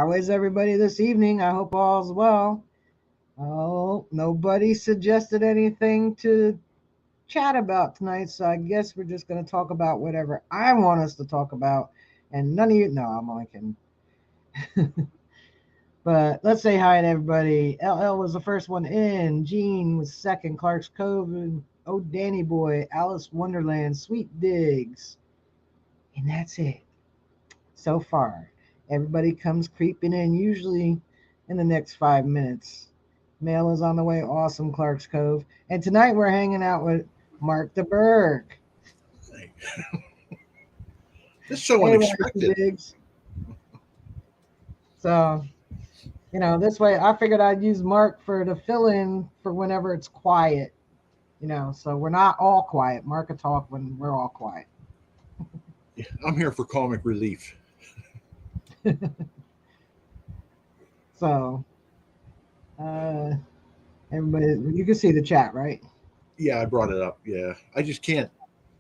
How is everybody this evening? I hope all's well. Oh, nobody suggested anything to chat about tonight, so I guess we're just going to talk about whatever I want us to talk about. And none of you, no, I'm only kidding. But let's say hi to everybody. LL was the first one in. Gene was second. Clark's Cove and Oh Danny Boy, Alice Wonderland, Sweet Digs. And that's it so far. Everybody comes creeping in, usually in the next 5 minutes. Mail is on the way. Awesome, Clark's Cove. And tonight we're hanging out with Mark DeBerg. Hey. This is so Hey, Rocky unexpected. Diggs. So, this way I figured I'd use Mark for the fill in for whenever it's quiet. So we're not all quiet. Mark will talk when we're all quiet. Yeah, I'm here for comic relief. So, uh, everybody, you can see the chat, right? Yeah, I brought it up. Yeah, I just can't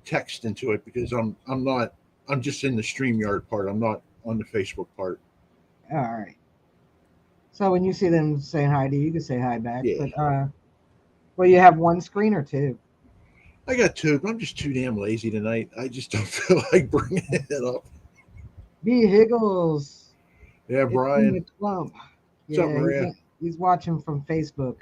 text into it because I'm not. I'm just in the StreamYard part. I'm not on the Facebook part. All right. So when you see them saying hi to you, you can say hi back. Yeah, But well, you have one screen or two. I got two, but I'm just too damn lazy tonight. I just don't feel like bringing it up. B Higgles, Yeah, it's in Brian. the clump. What's up, Yeah, Maria? he's watching from Facebook.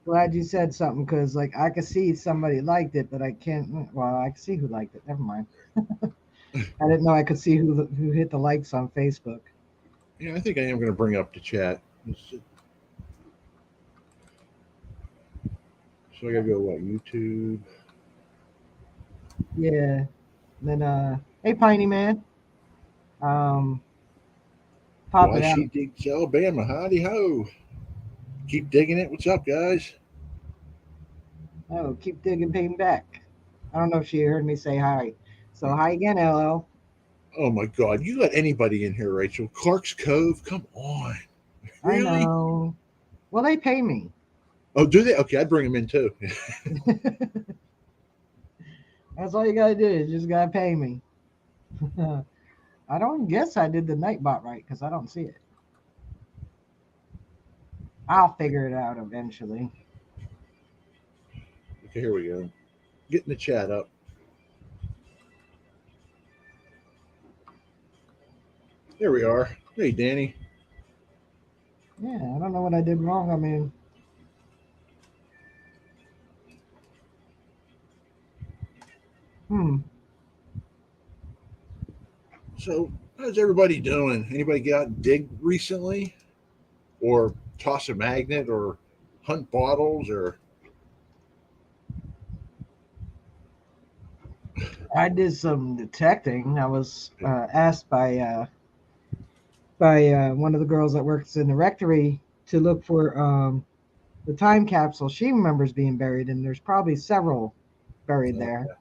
Glad you said something because like I could see somebody liked it, but I can't. Well, I can see who liked it. Never mind. I didn't know I could see who hit the likes on Facebook. Yeah, I think I am going to bring up the chat. So I got to go what YouTube. Yeah. And then hey Piney Man, um, pop Why it out. she digs Alabama? Howdy ho! Keep digging it. What's up, guys? Oh, keep digging, paying back. I don't know if she heard me say hi. So hi again, LL. Oh my God! You let anybody in here, Rachel? Clark's Cove? Come on! I Really? know. Well, they pay me. Oh, do they? Okay, I'd bring them in too. That's all you gotta do. You just gotta pay me. I don't guess I did the Nightbot right because I don't see it. I'll figure it out eventually. Okay, here we go. Getting the chat up. There we are. Hey, Danny. Yeah, I don't know what I did wrong. I mean, hmm. So, how's everybody doing? Anybody get out and dig recently, or toss a magnet, or hunt bottles, or I did some detecting. I was asked by one of the girls that works in the rectory to look for the time capsule she remembers being buried, and there's probably several buried there. okay.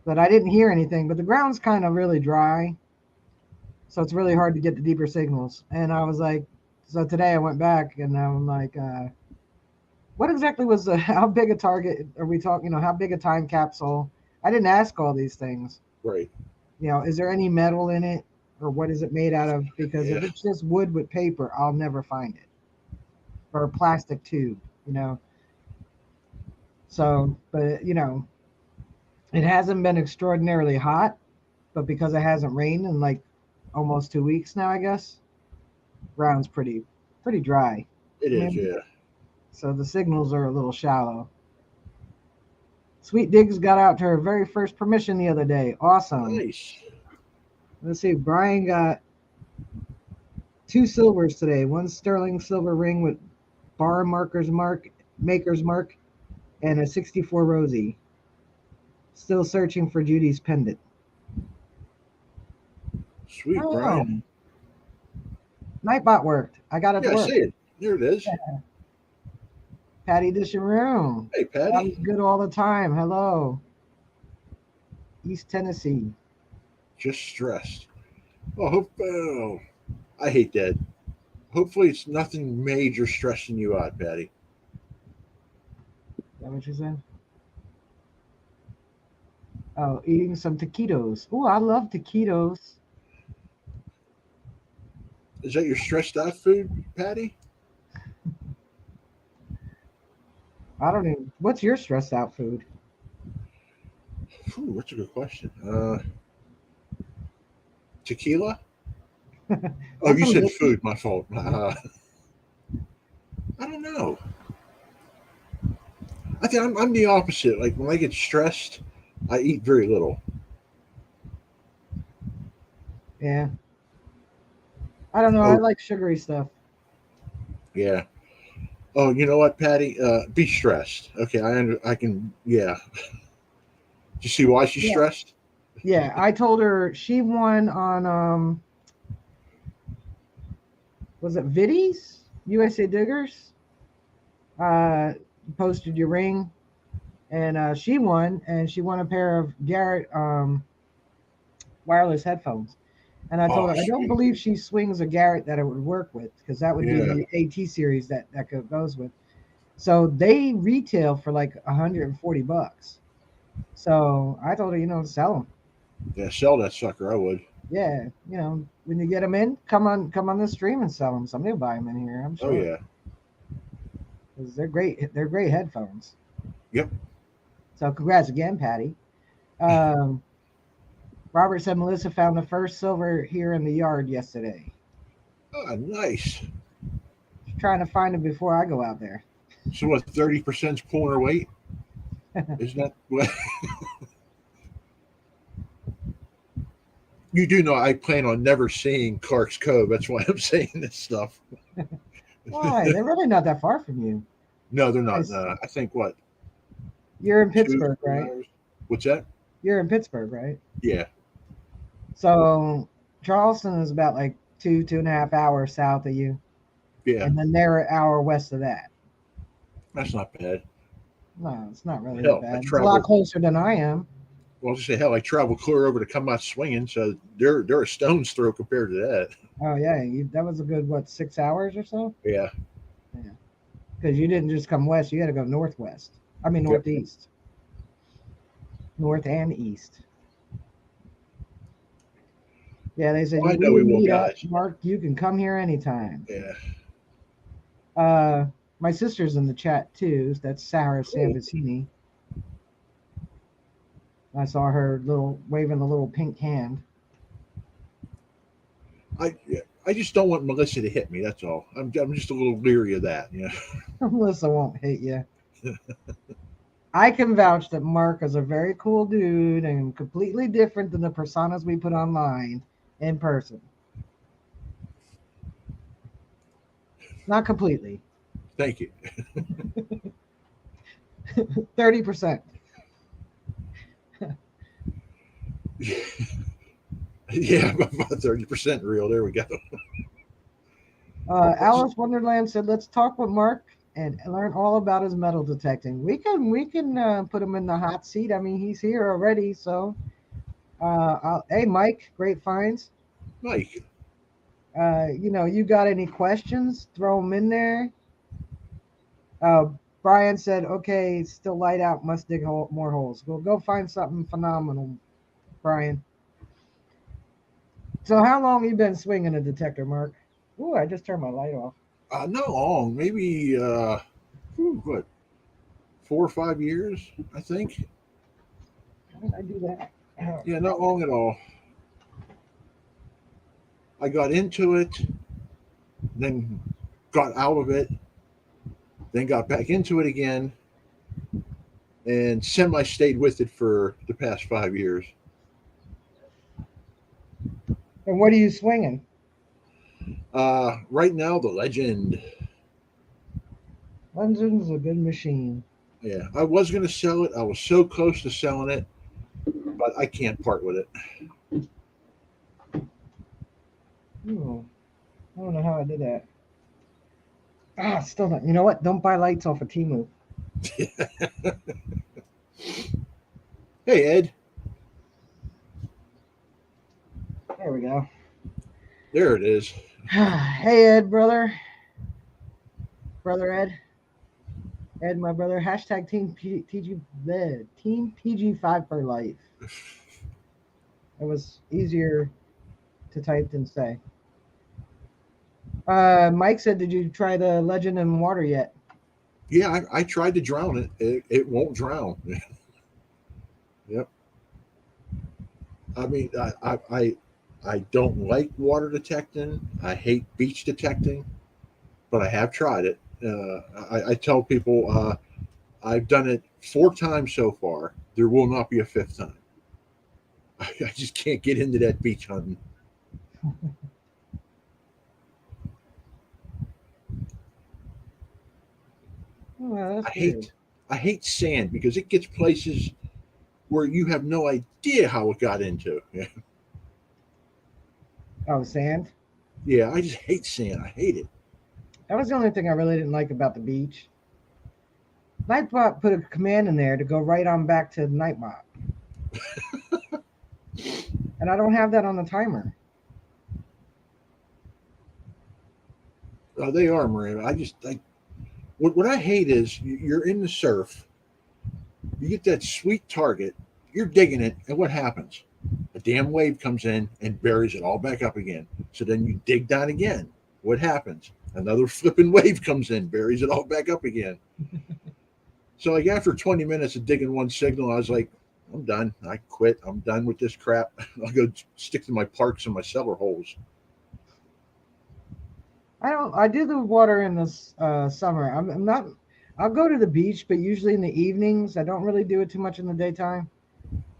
But I didn't hear anything. But the ground's kind of really dry, so it's really hard to get the deeper signals. And I was like, so today I went back and I'm like, what exactly was the how big a target are we talking? How big a time capsule? I didn't ask all these things. Right? Is there any metal in it, or what is it made out of? Because Yeah, if it's just wood with paper, I'll never find it, or a plastic tube. You know. So, but it hasn't been extraordinarily hot, but because it hasn't rained in like almost 2 weeks now, I guess ground's pretty dry. it I is. mean, Yeah. so the signals are a little shallow. Sweet Diggs got out to her very first permission the other day. Awesome. Nice. Let's see. Brian got two silvers today. One sterling silver ring with bar maker's mark, and a 64 Rosie. Still searching for Judy's pendant. Sweet, Oh, Brian. Nightbot worked. I got it to Yeah, I work. see it. There it is. Patty Dish and Room. Hey, Patty. Patty's good all the time. Hello. East Tennessee. Just stressed. Oh, hope. Oh, I hate that. Hopefully, it's nothing major stressing you out, Patty. Is that what you said? Oh, eating some taquitos. Oh, I love taquitos. Is that your stressed out food, Patty? I don't even. What's your stressed out food? Whew, that's a good question. Tequila? Oh, That's you some said whiskey. food. My fault. I don't know. I think I'm the opposite. Like when I get stressed, I eat very little. Yeah. I don't know. I Oh, like sugary stuff. yeah. Oh, you know what, Patty? Be stressed. Okay, I can. Yeah. Do you see why she's Yeah. stressed? Yeah. I told her she won on was it Viddies? USA Diggers? Uh posted your ring and she won and she won a pair of Garrett wireless headphones. And I told Oh, her I don't sweet. believe she swings a Garrett that it would work with because that would be Yeah. the AT series that goes with. So they retail for like 140 bucks. So I told her, sell them. Yeah. Sell that sucker. I would. Yeah, when you get them in, come on the stream and sell them. Somebody will buy them in here, I'm Oh sure, yeah. because they're great. They're great headphones. Yep. So congrats again, Patty. Um, Robert said Melissa found the first silver here in the yard yesterday. Ah, nice. She's trying to find it before I go out there. So what? 30% pulling her weight? Isn't that what? You do know I plan on never seeing Clark's Cove. That's why I'm saying this stuff. Why? They're really not that far from you. No, they're not. Nice. I think what You're in two, Pittsburgh, three right? hours. What's that? You're in Pittsburgh, right? Yeah, So Charleston is about like 2.5 hours south of you, yeah. and then they're an hour west of that. That's not bad. No, it's not really that Hell, I bad. It's a lot travel. closer than I am. Well, I'll just say hell. I travel clear over to come out swinging, so they're a stone's throw compared to that. Oh yeah, that was a good 6 hours or so. Yeah. Yeah, because you didn't just come west; you had to go northwest. I mean Yep. northeast, north and east. Yeah, they said Well, I we know we would will, meet up, guys. Mark. You can come here anytime. Yeah. Uh, my sister's in the chat too. That's Sarah Cool. Samvicini. I saw her little waving a little pink hand. I just don't want Melissa to hit me. That's all. I'm just a little leery of that. Yeah. Melissa won't hit you. I can vouch that Mark is a very cool dude and completely different than the personas we put online in person. Not completely. Thank you. 30%. Yeah, I'm about 30% real. There we go. Alice Wonderland said, "Let's talk with Mark and learn all about his metal detecting." We can put him in the hot seat. I mean, he's here already. So, hey, Mike, great finds. Mike. You got any questions? Throw them in there. Uh, Brian said, "Okay, it's still light out. Must dig more holes. Go find something phenomenal, Brian." So, how long you been swinging a detector, Mark? Ooh, I just turned my light off. Not long. Maybe what 4 or 5 years, I think. How did I do that? Yeah, not long at all. I got into it, then got out of it, then got back into it again, and semi stayed with it for the past 5 years. And what are you swinging? Right now, the Legend. Legends is a good machine. Yeah, I was going to sell it. I was so close to selling it, but I can't part with it. Ooh, I don't know how I did that. Still not. You know what? Don't buy lights off of Timu. Hey, Ed. There we go. There it is. Hey, Ed, brother. Brother Ed. Ed, my brother. Hashtag Team PG5 for life. It was easier to type than say. Mike said, "Did you try the Legend in Water yet?" Yeah, I tried to drown it. It won't drown. Yep. I mean, I don't like water detecting. I hate beach detecting, but I have tried it. I tell people I've done it 4 times so far. There will not be a fifth time. I just can't get into that beach hunting. Well, that's I good. hate I hate sand because it gets places where you have no idea how it got into. Yeah, Oh, sand. yeah, I just hate sand. I hate it. That was the only thing I really didn't like about the beach. Nightbot put a command in there to go right on back to Nightbot, and I don't have that on the timer. They are, Miranda. What I hate is you're in the surf, you get that sweet target, you're digging it, and what happens? A damn wave comes in and buries it all back up again. So then you dig down again. What happens? Another flipping wave comes in, buries it all back up again. So like after 20 minutes of digging one signal, I was like, I'm done. I quit. I'm done with this crap. I'll go stick to my parks and my cellar holes. I don't. I do the water in the summer. I'm not. I'll go to the beach, but usually in the evenings. I don't really do it too much in the daytime.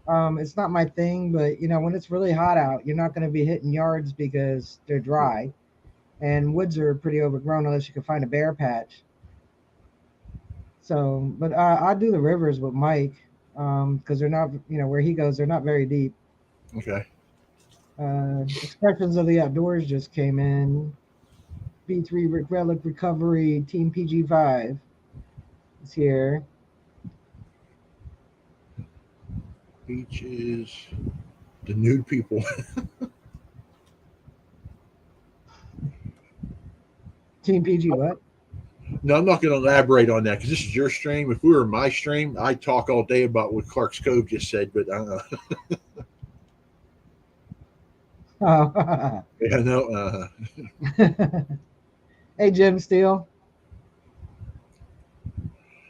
It's not my thing, but when it's really hot out, you're not going to be hitting yards because they're dry, and woods are pretty overgrown unless you can find a bare patch. So, but I do the rivers with Mike because they're not, where he goes, they're not very deep. Okay. Expressions of the Outdoors just came in. B3 Relic Recovery Team PG5 is here. Beaches, the nude people. Team PG what? No, I'm not going to elaborate on that because this is your stream. If we were my stream, I'd talk all day about what Clark's Cove just said, but Oh. yeah, no. Hey, Jim Steele.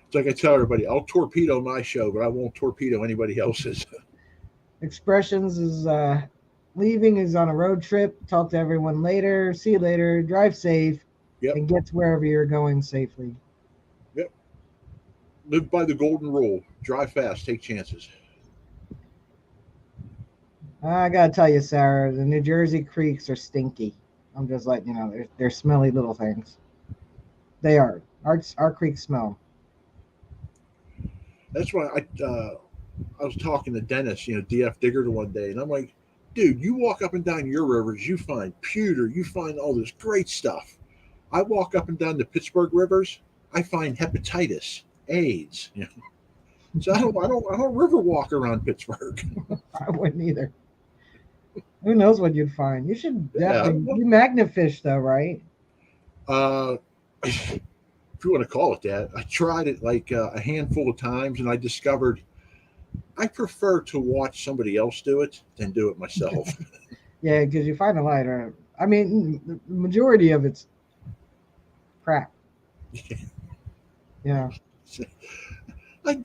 It's like I tell everybody, I'll torpedo my show, but I won't torpedo anybody else's. Expressions is leaving, is on a road trip. Talk to everyone later. See you later. Drive safe Yep, and get to wherever you're going safely. yep. Live by the golden rule: drive fast, take chances. I gotta tell you, Sarah, the New Jersey creeks are stinky. I'm just letting you know, they're smelly little things. They are. Our creeks smell. That's why I was talking to Dennis, DF Digger, one day, and I'm like, dude, you walk up and down your rivers, you find pewter, you find all this great stuff. I walk up and down the Pittsburgh rivers, I find hepatitis, AIDS. So I don't river walk around Pittsburgh. I wouldn't either. Who knows what you'd find? You should Yeah. definitely. You magnifish though, right? Uh, if you want to call it that, I tried it like a handful of times, and I discovered I prefer to watch somebody else do it than do it myself. Yeah, because you find a lot. I mean, the majority of it's crap. Yeah, I,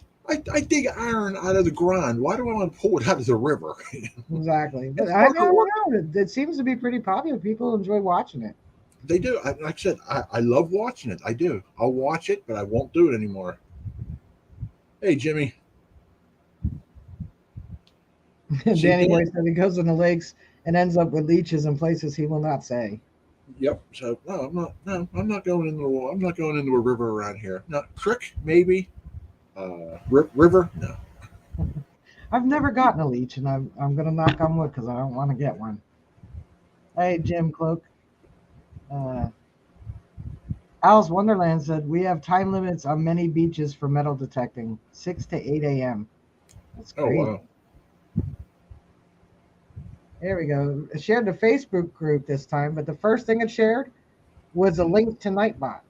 I dig iron out of the ground. Why do I want to pull it out of the river? exactly. But It's I harder don't work. know. It seems to be pretty popular. People enjoy watching it. They do. Like I said, I love watching it. I do. I'll watch it, but I won't do it anymore. Hey, Jimmy. See, Danny Boy Dan? said he goes in the lakes and ends up with leeches in places he will not say. Yep. So no, I'm not. No, I'm not going into. I'm not going into a river around here. No, creek maybe. River? No. I've never gotten a leech, and I'm gonna knock on wood because I don't want to get one. Hey, Jim Cloak. Uh, Alice Wonderland said we have time limits on many beaches for metal detecting, 6 to 8 a.m. That's Oh crazy. wow. There we go. It shared the Facebook group this time, but the first thing it shared was a link to Nightbot.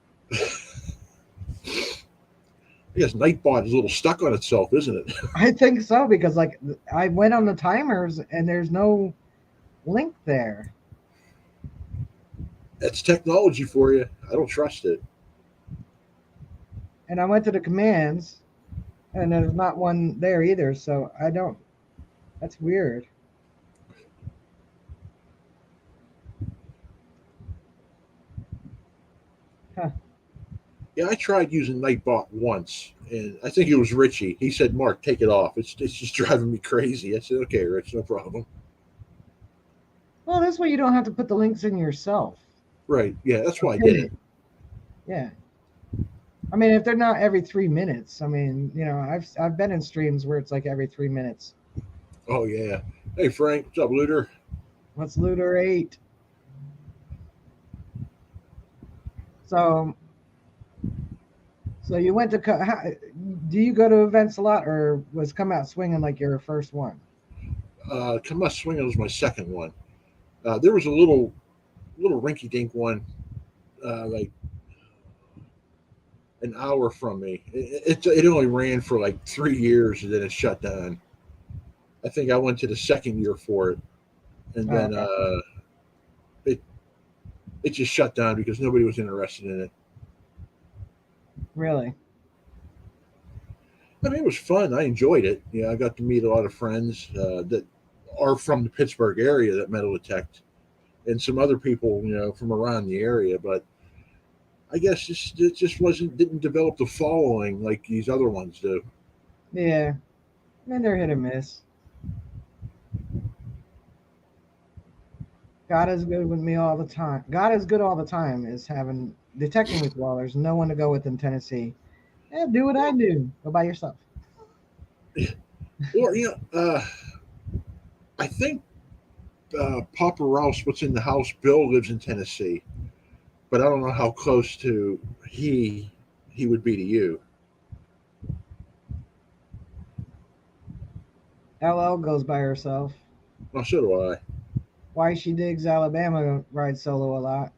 I guess Nightbot is a little stuck on itself, isn't it? I think so because like I went on the timers and there's no link there. That's technology for you. I don't trust it. And I went to the commands, and there's not one there either. So I don't. That's weird. Huh. Yeah, I tried using Nightbot once, and I think it was Richie. He said, "Mark, take it off. It's just driving me crazy." I said, "Okay, Rich, no problem." Well, this way you don't have to put the links in yourself. Right? Yeah, that's Or why I pin did it. it. Yeah. I mean, if they're not every 3 minutes, I mean, I've been in streams where it's like every 3 minutes. Oh yeah. Hey Frank, what's up, Looter? What's Looter 8? So, so you went to do you go to events a lot, or was Come Out Swinging like your first one? Come on, swinging was my second one. There was a little rinky dink one, like an hour from me. It only ran for like 3 years and then it shut down. I think I went to the second year for it, and Oh, then okay. it it just shut down because nobody was interested in it. Really? I mean, it was fun. I enjoyed it. Yeah, I got to meet a lot of friends that are from the Pittsburgh area that metal detect, and some other people, from around the area. But I guess it just didn't develop the following like these other ones do. Yeah. I mean, they're hit or miss. God is good with me all the time. God is good all the time is having detecting as well. There's no one to go with in Tennessee. Yeah, do what I do. Go by yourself. Or I think Papa Rouse, what's in the house, Bill lives in Tennessee, but I don't know how close to he would be to you. LL goes by herself. Well, so do I. Why she digs Alabama rides solo a lot.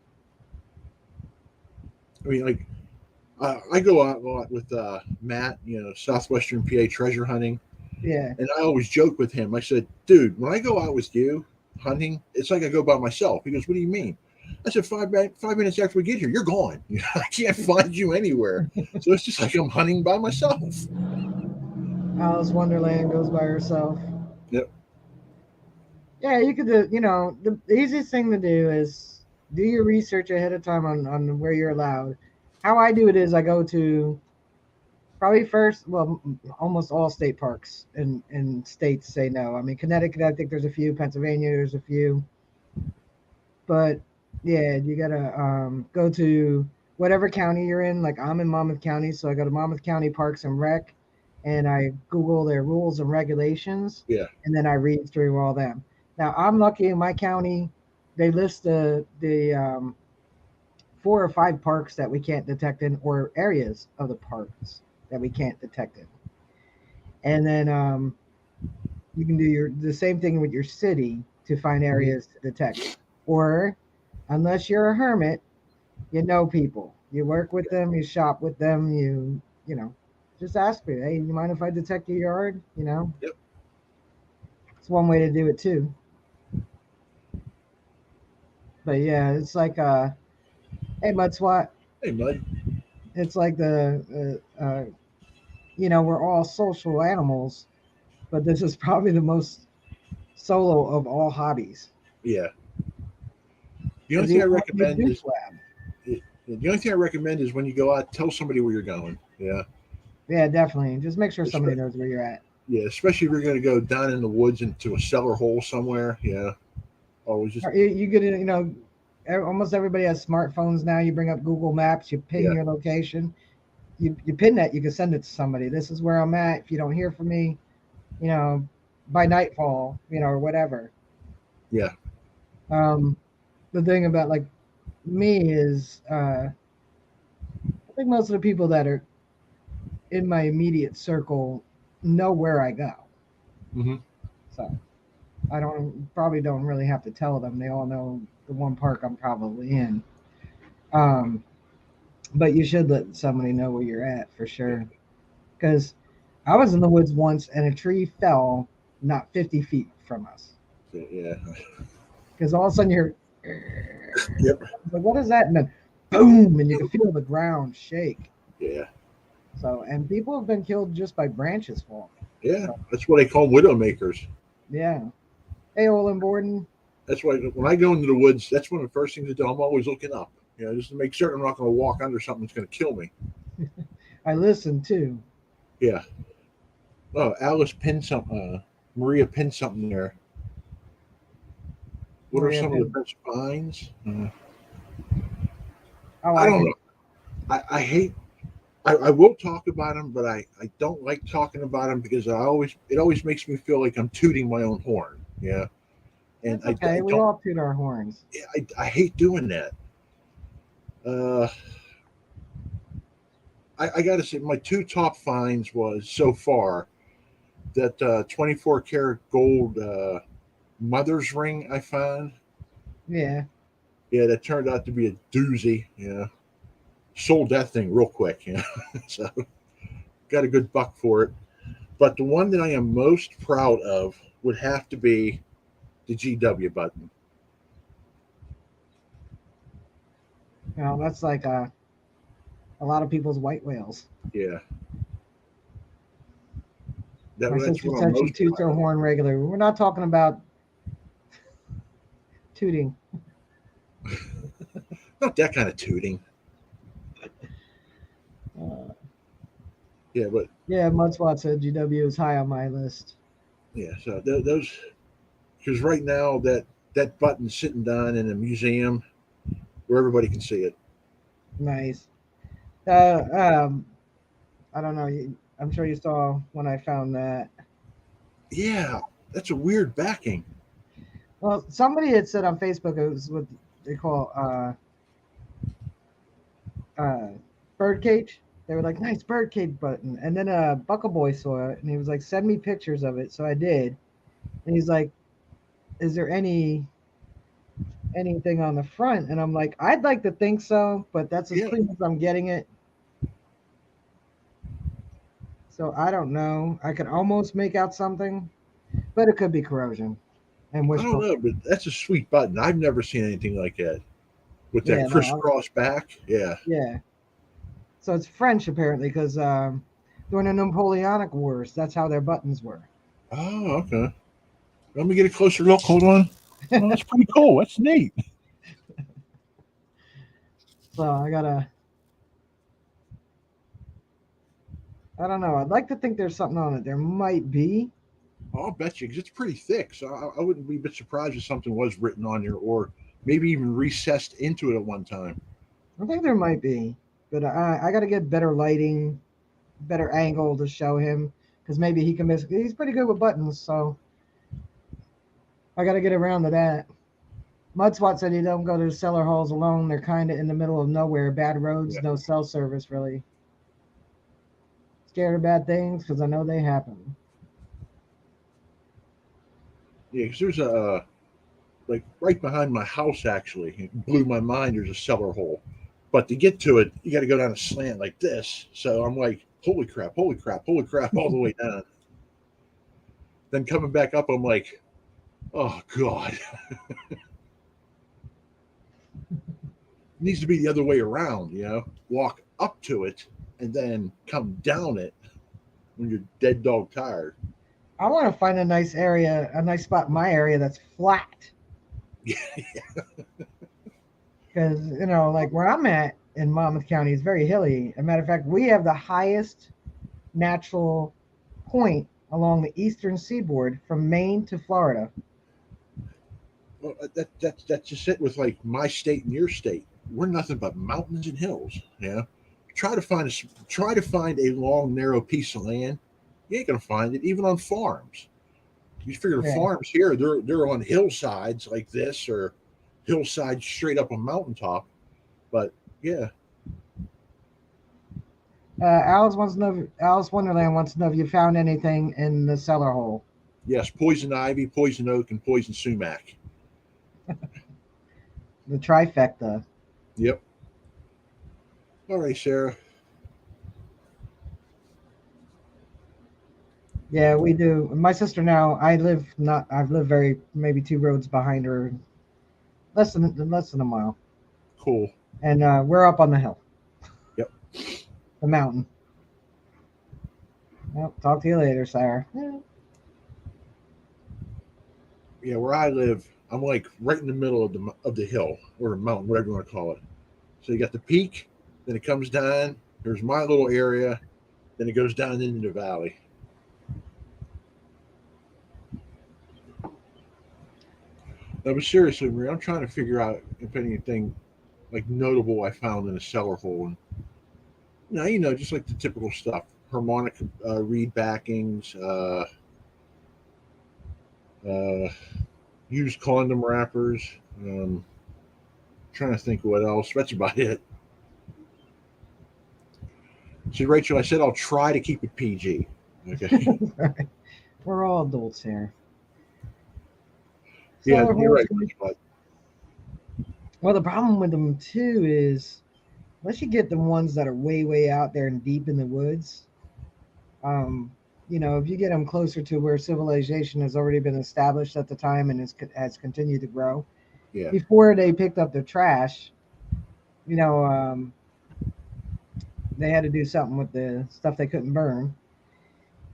I mean, like I go out a lot with Matt, Southwestern PA treasure hunting, Yeah. and I always joke with him. I said, "Dude, when I go out with you hunting, it's like I go by myself." He goes, "What do you mean?" I said, five minutes after we get here, you're gone. I can't find you anywhere. So it's just like I'm hunting by myself. Alice Wonderland goes by herself. Yep. Yeah, you could do, the easiest thing to do is do your research ahead of time on where you're allowed. How I do it is I go to probably first, well, almost all state parks and states say no. I mean, Connecticut, I think there's a few. Pennsylvania, there's a few. But yeah, you gotta go to whatever county you're in. Like I'm in Monmouth County, so I go to Monmouth County Parks and Rec, and I Google their rules and regulations, Yeah. and then I read through all them. Now I'm lucky in my county, they list the 4 or 5 parks that we can't detect in, or areas of the parks that we can't detect in, and then you can do the same thing with your city to find Mhm. areas to detect, or unless you're a hermit, you know people. You work with them, you shop with them, you just ask me, hey, you mind if I detect your yard? Yep. It's one way to do it too. But yeah, it's like hey Mud SWAT, Hey, Mud. it's like we're all social animals, but this is probably the most solo of all hobbies. Yeah. The only Because thing I even when you recommend do is swab, the only thing I recommend is when you go out, tell somebody where you're going. Yeah. yeah, definitely. Just make sure somebody Espe- knows where you're at. yeah, especially if you're going to go down in the woods into a cellar hole somewhere. Yeah. Always just You get it, almost everybody has smartphones now. You bring up Google Maps, you pin yeah, your location, you pin that, you can send it to somebody. This is where I'm at. If you don't hear from me, you know, by nightfall, or whatever. yeah, Um, the thing about like me is, I think most of the people that are in my immediate circle know where I go. hmm So I don't really have to tell them. They all know the one park I'm probably in. Um, but you should let somebody know where you're at for yeah, sure. Because I was in the woods once and a tree fell not 50 feet from us. yeah, Because all of a sudden Yep. Like, what is that? And then boom, and you can feel the ground shake. Yeah. So, and people have been killed just by branches falling. Yeah. So, That's what they call widowmakers. yeah. Hey, Olin Borden. That's why when I go into the woods, that's one of the first things I do. I'm always looking up, just to make certain I'm not going to walk under something that's going to kill me. I listen too. Yeah. Oh, Alice pinned some. Maria pinned something there. What are Maria some of the Pin. best finds? Oh, I I don't can. know. I hate. I will talk about them, but I don't like talking about them because it always makes me feel like I'm tooting my own horn. Yeah, and That's okay. I We don't. all toot our horns. Yeah, I hate doing that. Uh, I got to say, my two top finds was so far that 24 karat gold mother's ring I found. Yeah. Yeah, that turned out to be a doozy. Yeah, sold that thing real quick. Yeah, so got a good buck for it. But the one that I am most proud of would have to be the GW button. That's like a lot of people's white whales. Yeah, My that's sister what I'm said she most toots proud her of. horn regularly. We're not talking about tooting. Not that kind of tooting. Uh, Yeah, but yeah, Mudswat said GW is high on my list. yeah, so those because right now that button's sitting down in a museum where everybody can see it. Nice. Uh, um, I don't know. I'm sure you saw when I found that. Yeah, that's a weird backing. Well, somebody had said on Facebook it was what they call uh, bird cage. They were like, nice bird cage button. And then Buckle Boy saw it and he was like, send me pictures of it. So I did. And he's like, is there anything on the front? And I'm like, I'd like to think so, but that's as Yeah, clean as I'm getting it. So I don't know. I could almost make out something, but it could be corrosion and I don't wishbone. know, but that's a sweet button. I've never seen anything like that with that Yeah, no, crisscross back. Yeah. yeah. So it's French apparently because during the Napoleonic Wars, that's how their buttons were. Oh, okay. Let me get a closer look. Hold on. Oh, that's pretty cool. That's neat. So I don't know. I'd like to think there's something on it. There might be. I'll bet you because it's pretty thick. So I wouldn't be a bit surprised if something was written on there or maybe even recessed into it at one time. I think there might be, but I got to get better lighting, better angle to show him because maybe he can miss. He's pretty good with buttons, so I got to get around to that. Mudswat said you don't go to the cellar halls alone. They're kind of in the middle of nowhere. Bad roads, Yeah. no cell service really. Scared of bad things because I know they happen. Yeah, because there's like right behind my house, actually, it blew my mind. There's a cellar hole. But to get to it, you got to go down a slant like this. So I'm like, holy crap, holy crap, holy crap, all the way down. Then coming back up, I'm like, oh, God. It needs to be the other way around. Walk up to it and then come down it when you're dead dog tired. I want to find a nice area, a nice spot in my area that's flat. Because, like where I'm at in Monmouth County is very hilly. As a matter of fact, we have the highest natural point along the eastern seaboard from Maine to Florida. Well, that's just it with like my state and your state. We're nothing but mountains and hills. Yeah. Try to find a long narrow piece of land. You ain't gonna find it even on farms. You figure the Yeah. farms here they're on hillsides like this or hillsides straight up a mountaintop. But yeah, Alice Wonderland wants to know if you found anything in the cellar hole. yes, poison ivy, poison oak, and poison sumac. The trifecta. Yep. All right, Sarah. Yeah, we do. My sister now, I've lived very maybe two roads behind her. less than a mile, Cool. and we're up on the hill, Yep. the mountain. Well, talk to you later, Sarah. Yeah. Yeah, where I live, I'm like right in the middle of the hill or the mountain, whatever you want to call it. So you got the peak, then it comes down. There's my little area, then it goes down into the valley. No, but seriously, Maria, I'm trying to figure out if anything like notable I found in a cellar hole. And just like the typical stuff: harmonic reed backings, uh, used condom wrappers. Um, Trying to think what else. That's about it. See, Rachel, I said I'll try to keep it PG. Okay. We're all adults here. Yeah, Cellar you're holes. right. But Well, the problem with them too is unless you get the ones that are way, way out there and deep in the woods, um, if you get them closer to where civilization has already been established at the time and has continued to grow, yeah, before they picked up their trash, you know, um, they had to do something with the stuff they couldn't burn.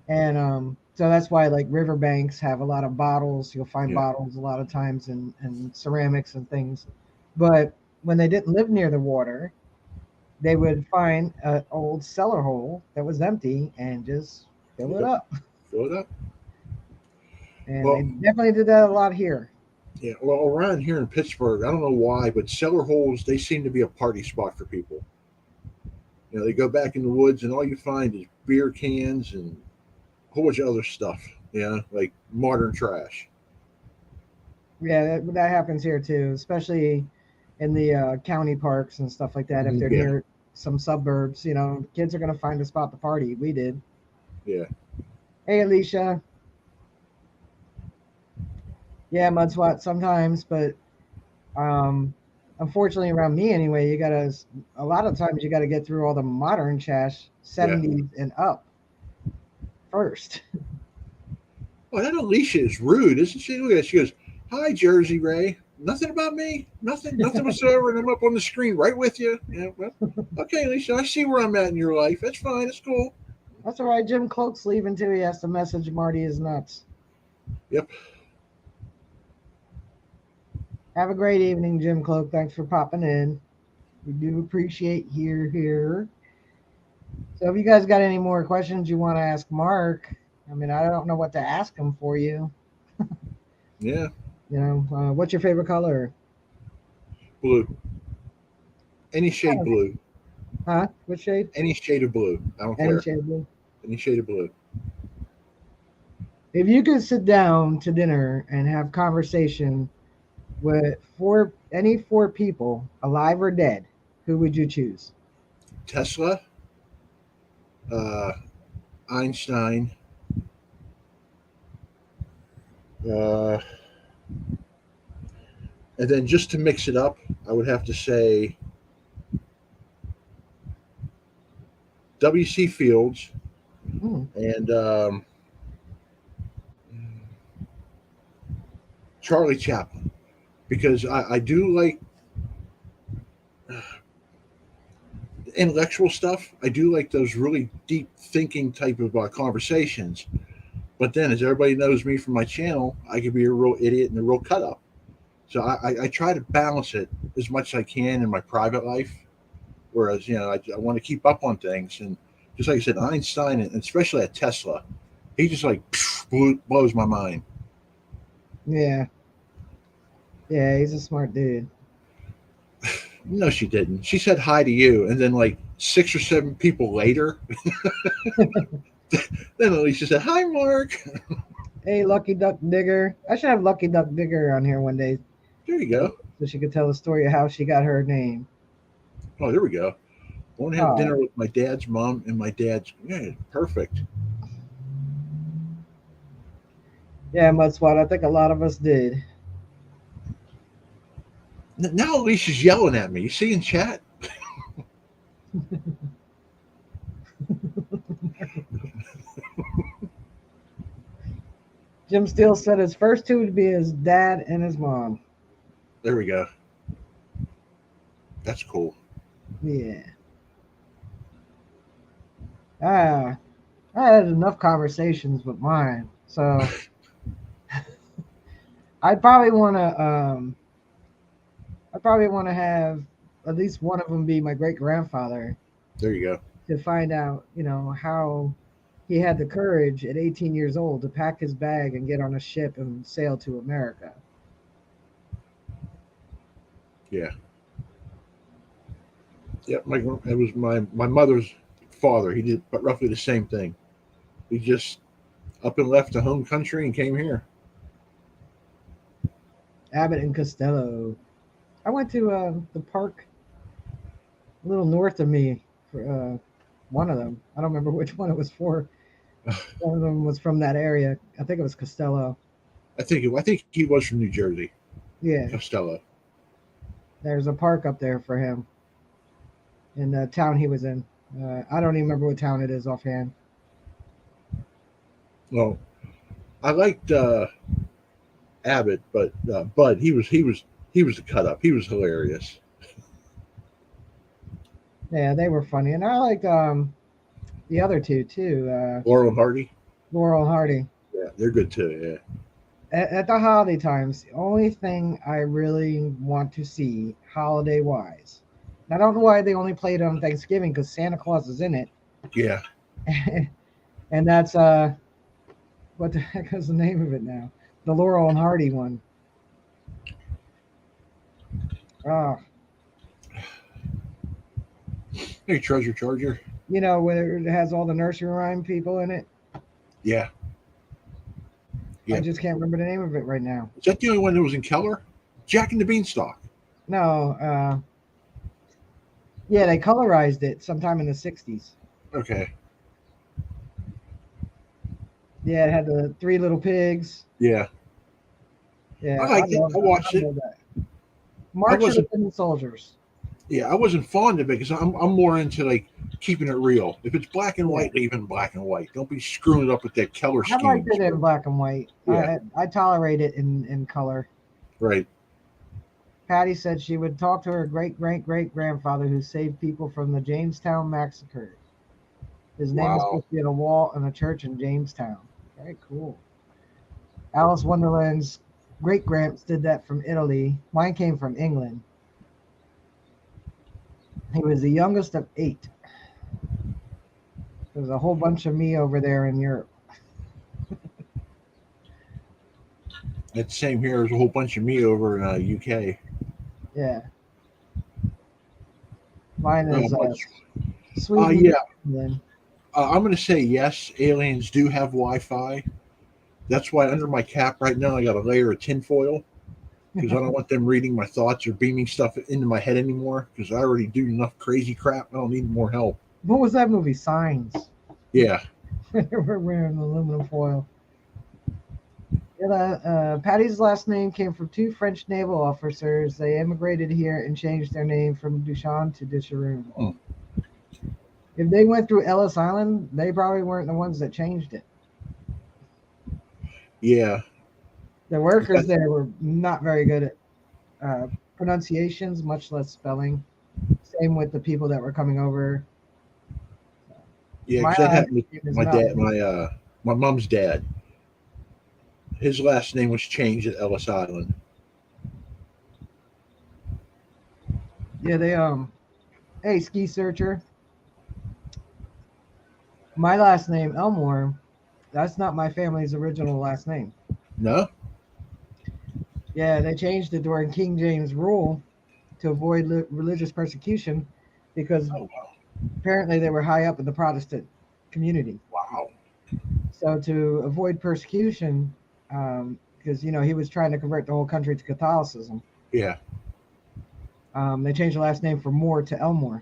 And so that's why like riverbanks have a lot of bottles. You'll find yeah, bottles a lot of times and ceramics and things. But when they didn't live near the water, they would find an old cellar hole that was empty and just fill it yep. up. Fill it up. And they Well, definitely did that a lot here. yeah. Well, around here in Pittsburgh, I don't know why, but cellar holes they seem to be a party spot for people. They go back in the woods and all you find is beer cans and a whole bunch of other stuff. Like modern trash. Yeah, that happens here too, especially in the county parks and stuff like that. If they're Yeah, near some suburbs, kids are going to find a spot to party. We did. yeah, Hey, Alicia. Yeah, mud swat sometimes, but um, unfortunately, around me anyway, a lot of times you got to get through all the modern trash, yeah. 70s and up first. Oh, that Alicia is rude, isn't she? Look at that. She goes, "Hi, Jersey Ray. Nothing about me. Nothing whatsoever." And I'm up on the screen right with you. Yeah, well, okay, Alicia. I see where I'm at in your life. That's fine. It's cool. That's all right. Jim Cloak's leaving too. He has to message Marty is nuts. Yep. Have a great evening, Jim Cloak. Thanks for popping in. We do appreciate here. So if you guys got any more questions you want to ask Mark, I mean, I don't know what to ask him for you. Yeah. What's your favorite color? Blue. Any shade blue. Huh? What shade? Any shade of blue. I don't Any care. shade blue. Any shade of blue. If you could sit down to dinner and have conversation with any four people, alive or dead, who would you choose? Tesla. Uh, Einstein. Uh, and then just to mix it up, I would have to say W.C. Fields Hmm. and Charlie Chaplin because I do like intellectual stuff. I do like those really deep thinking type of conversations. But then, as everybody knows me from my channel, I could be a real idiot and a real cut up. So I try to balance it as much as I can in my private life. Whereas, I want to keep up on things. And just like I said, Einstein, and especially at Tesla, he just like blows my mind. Yeah. Yeah, he's a smart dude. No, she didn't. She said hi to you. And then, like, 6 or 7 people later, then Alicia said, "Hi, Mark." Hey, Lucky Duck Digger. I should have Lucky Duck Digger on here one day There you so, go. so she could tell the story of how she got her name. Oh, there we go. I want to have Oh, dinner with my dad's mom and my dad's. Yeah, perfect. yeah, Mudswat. I think a lot of us did. Now Alicia's yelling at me. You see in chat? Jim Steele said his first two would be his dad and his mom. There we go. That's cool. Yeah. Ah, I had enough conversations with mine, so I'd probably want to. I probably want to have at least one of them be my great grandfather There you go. to find out, how he had the courage at 18 years old to pack his bag and get on a ship and sail to America. Yeah. Yeah. It was my mother's father. He did but roughly the same thing. He just up and left the home country and came here. Abbott and Costello. I went to the park a little north of me for one of them. I don't remember which one it was for. One of them was from that area. I think it was Costello. I think he was from New Jersey, Yeah, Costello. there's a park up there for him in the town he was in. I don't even remember what town it is offhand. Well, I liked Abbott, but Bud, he was a cut up. He was hilarious. Yeah, they were funny, and I liked the other two too. Laurel and Hardy. Laurel and Hardy. Yeah, they're good too. At the holiday times, the only thing I really want to see holiday wise. I don't know why they only played it on Thanksgiving because Santa Claus is in it, Yeah. and that's what the heck is the name of it now? The Laurel and Hardy one. Oh, Hey, Treasure Charger. where it has all the nursery rhyme people in it. Yeah. I Yeah. just can't remember the name of it right now. Is that the only one that was in Keller? Jack and the Beanstalk. No, yeah, they colorized it sometime in the '60s. Okay. Yeah, it had the three little pigs. Yeah. I Yeah, liked it. I I watched it. love that. I March of the wasn't. Tin Soldiers. Yeah, I wasn't fond of it because I'm more into like keeping it real. If it's black and Yeah, white, leave it in black and white. Don't be screwing it up with that Keller I liked schemes. it in black and white. Yeah. I tolerate it in color. Right. Patty said she would talk to her great grandfather who saved people from the Jamestown massacre. His name is Wow. supposed to be on a wall in a church in Jamestown. Very cool. Alice Wonderland's great gramps did that from Italy. Mine came from England. He was the youngest of eight. There's a whole bunch of me over there in Europe. That same here. There's a whole bunch of me over in UK. Yeah, mine is Much. Sweden. Yeah. England. I'm going to say yes. Aliens do have Wi-Fi. That's why under my cap right now I got a layer of tinfoil because I don't want them reading my thoughts or beaming stuff into my head anymore because I already do enough crazy crap. I don't need more help. What was that movie? Signs. Yeah. We're wearing aluminum foil. Yeah, Patty's last name came from two French naval officers. They immigrated here and changed their name from Duchamp to Ducheroon. Hmm. If they went through Ellis Island, they probably weren't the ones that changed it. Yeah. The workers there were not very good at pronunciations, much less spelling. Same with the people that were coming over. Yeah, My because that happened name with is my dad, Malcolm. my mom's dad. His last name was changed at Ellis Island. Yeah, they Hey, ski searcher. My last name Elmore. That's not my family's original last name. No. Yeah, they changed it during King James rule to avoid religious persecution because Oh wow. apparently they were high up in the Protestant community. Wow. So to avoid persecution, because he was trying to convert the whole country to Catholicism, Yeah. they changed the last name from Moore to Elmore.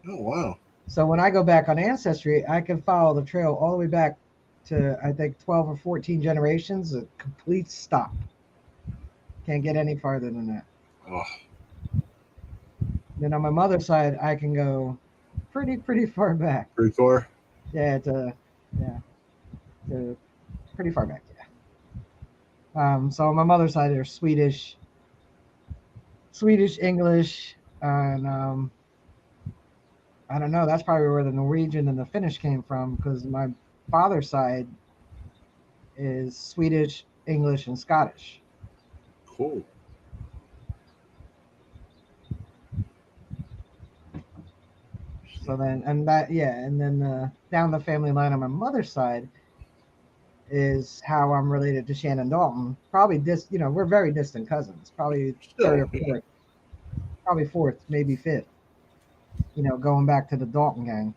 Oh wow. So when I go back on Ancestry, I can follow the trail all the way back to I think 12 or 14 generations, a complete stop. Can't get any farther than that. Oh, Then on my mother's side, I can go pretty far back. pretty far. Yeah, yeah, to pretty far back. Yeah. So on my mother's side, they're Swedish, Swedish, English, and I don't know. That's probably where the Norwegian and the Finnish came from because my father's side is Swedish, English, and Scottish. Cool. So then, and that, yeah, and then down the family line on my mother's side is how I'm related to Shannon Dalton. Probably we're very distant cousins. Probably third Still, or yeah. fourth, probably fourth, maybe fifth. Going back to the Dalton gang.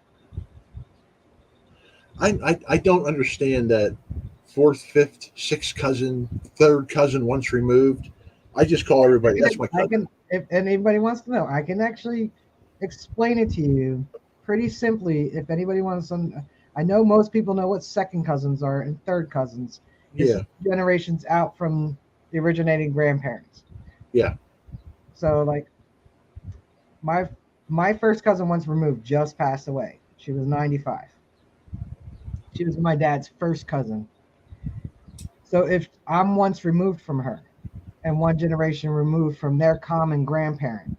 I don't understand that fourth, fifth, sixth cousin, third cousin once removed. I just call everybody that's my I cousin. can, if anybody wants to know, I can actually explain it to you pretty simply. If anybody wants some, I know most people know what second cousins are and third cousins. It's Yeah, generations out from the originating grandparents. yeah. So like my my first cousin once removed just passed away. She was 95. She was my dad's first cousin. So if I'm once removed from her and one generation removed from their common grandparent.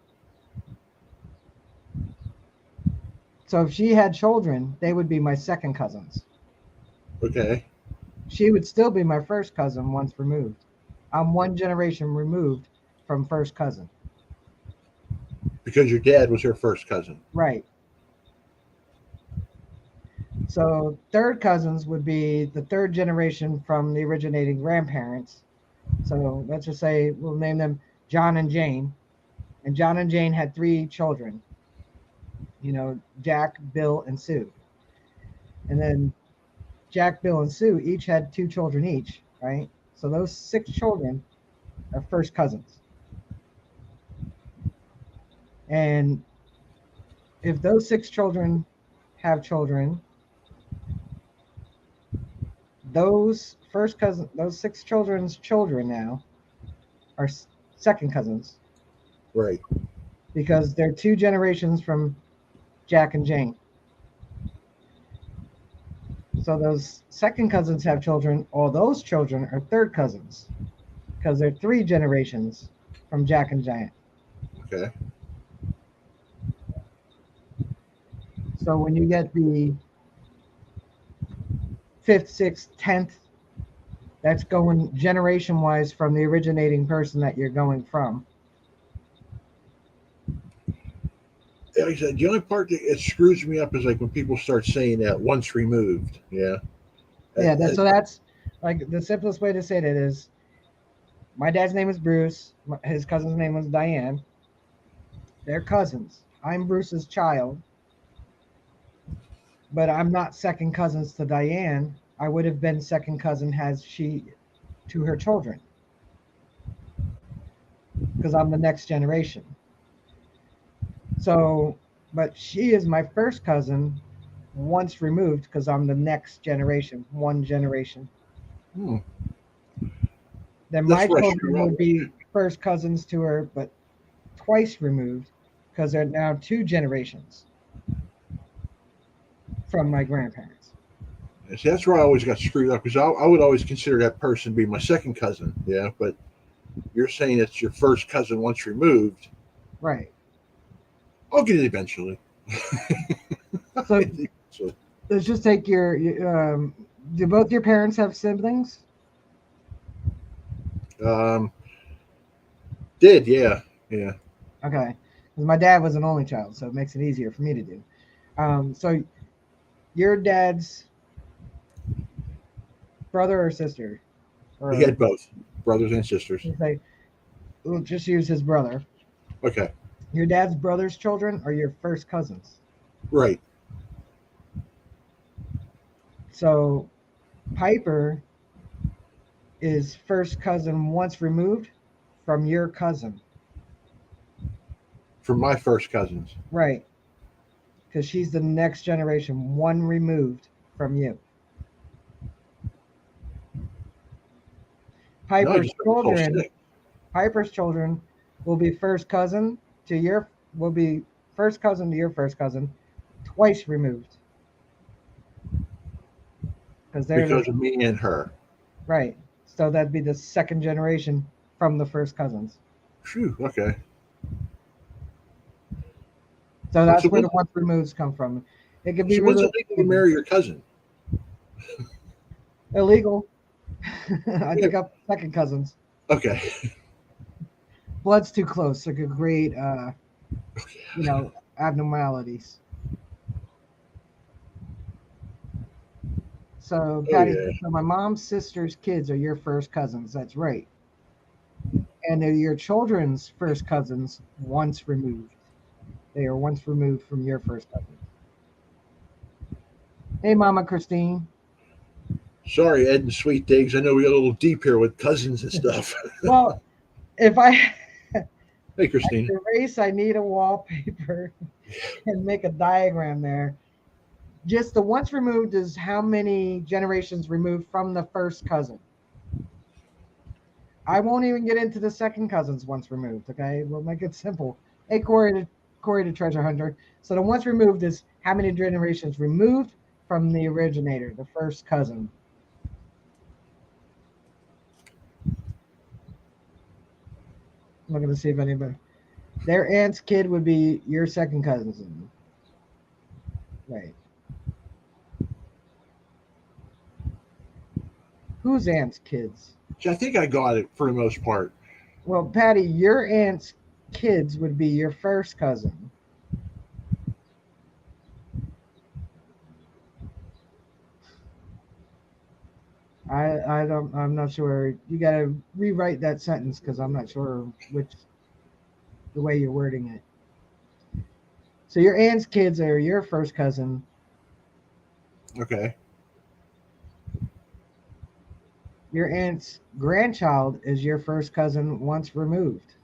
So if she had children, they would be my second cousins. Okay. She would still be my first cousin once removed. I'm one generation removed from first cousin. Because your dad was her first cousin. Right. So third cousins would be the third generation from the originating grandparents. So let's just say we'll name them John and Jane. And John and Jane had three children, Jack, Bill, and Sue. And then Jack, Bill, and Sue each had two children each, right? So those six children are first cousins. And if those six children have children, those six children's children now are second cousins Right. because they're two generations from Jack and Jane. So those second cousins have children. All those children are third cousins because they're three generations from Jack and Jane. Okay. So when you get the fifth, sixth, 10th, that's going generation wise from the originating person that you're going from. Like I said, the only part that it screws me up is like when people start saying that once removed. Yeah. Yeah, Uh, that's like the simplest way to say that is my dad's name is Bruce. His cousin's name was Diane. They're cousins. I'm Bruce's child, but I'm not second cousins to Diane. I would have been second cousin has she to her children because I'm the next generation. So, but she is my first cousin once removed because I'm the next generation, one generation. hmm, Then that's my where I children screw up. would be first cousins to her, but twice removed because they're now two generations from my grandparents. See, that's where I always got screwed up because I would always consider that person to be my second cousin. Yeah. But you're saying it's your first cousin once removed. Right. I'll get it eventually. So So, let's just take do both your parents have siblings? um, did, yeah. Yeah. Okay. Because my dad was an only child, so it makes it easier for me to do. So your dad's brother or sister? He Or had both brothers and sisters. say, we'll just use his brother. Okay. Your dad's brother's children are your first cousins. Right. So Piper is first cousin once removed from your cousin. From my first cousins. Right. Because she's the next generation, one removed from you. No, I Piper's just got this whole children, stick. Piper's children will be first cousin to your will be first cousin to your first cousin, twice removed. Because they're the Because of me and her. right. So that'd be the second generation from the first cousins. Phew, okay. So So that's where when, the once removes come from. It could be so when's really it legal to marry your cousin? illegal. I Yeah. think I'm second cousins. Okay. Blood's too close. It could create, abnormalities. So, Oh Patty, yeah. so my mom's sister's kids are your first cousins. That's right. And they're your children's first cousins once removed. They are once removed from your first cousin. Hey, Mama Christine. Sorry, Ed and Sweet Digs. I know we got a little deep here with cousins and stuff. Well, if I Hey, Christine. erase, I need a wallpaper and make a diagram there. Just the once removed is how many generations removed from the first cousin. I won't even get into the second cousins once removed. Okay, we'll make it simple. Hey, Corey, the treasure hunter. So the once removed is how many generations removed from the originator, the first cousin. I'm looking to see if anybody. Their aunt's kid would be your second cousin. Right. Whose aunt's kids? I think I got it for the most part. Well, Patty, your aunt's kids would be your first cousin. I'm not sure. You got to rewrite that sentence because I'm not sure which the way you're wording it. So your aunt's kids are your first cousin. Okay. Your aunt's grandchild is your first cousin once removed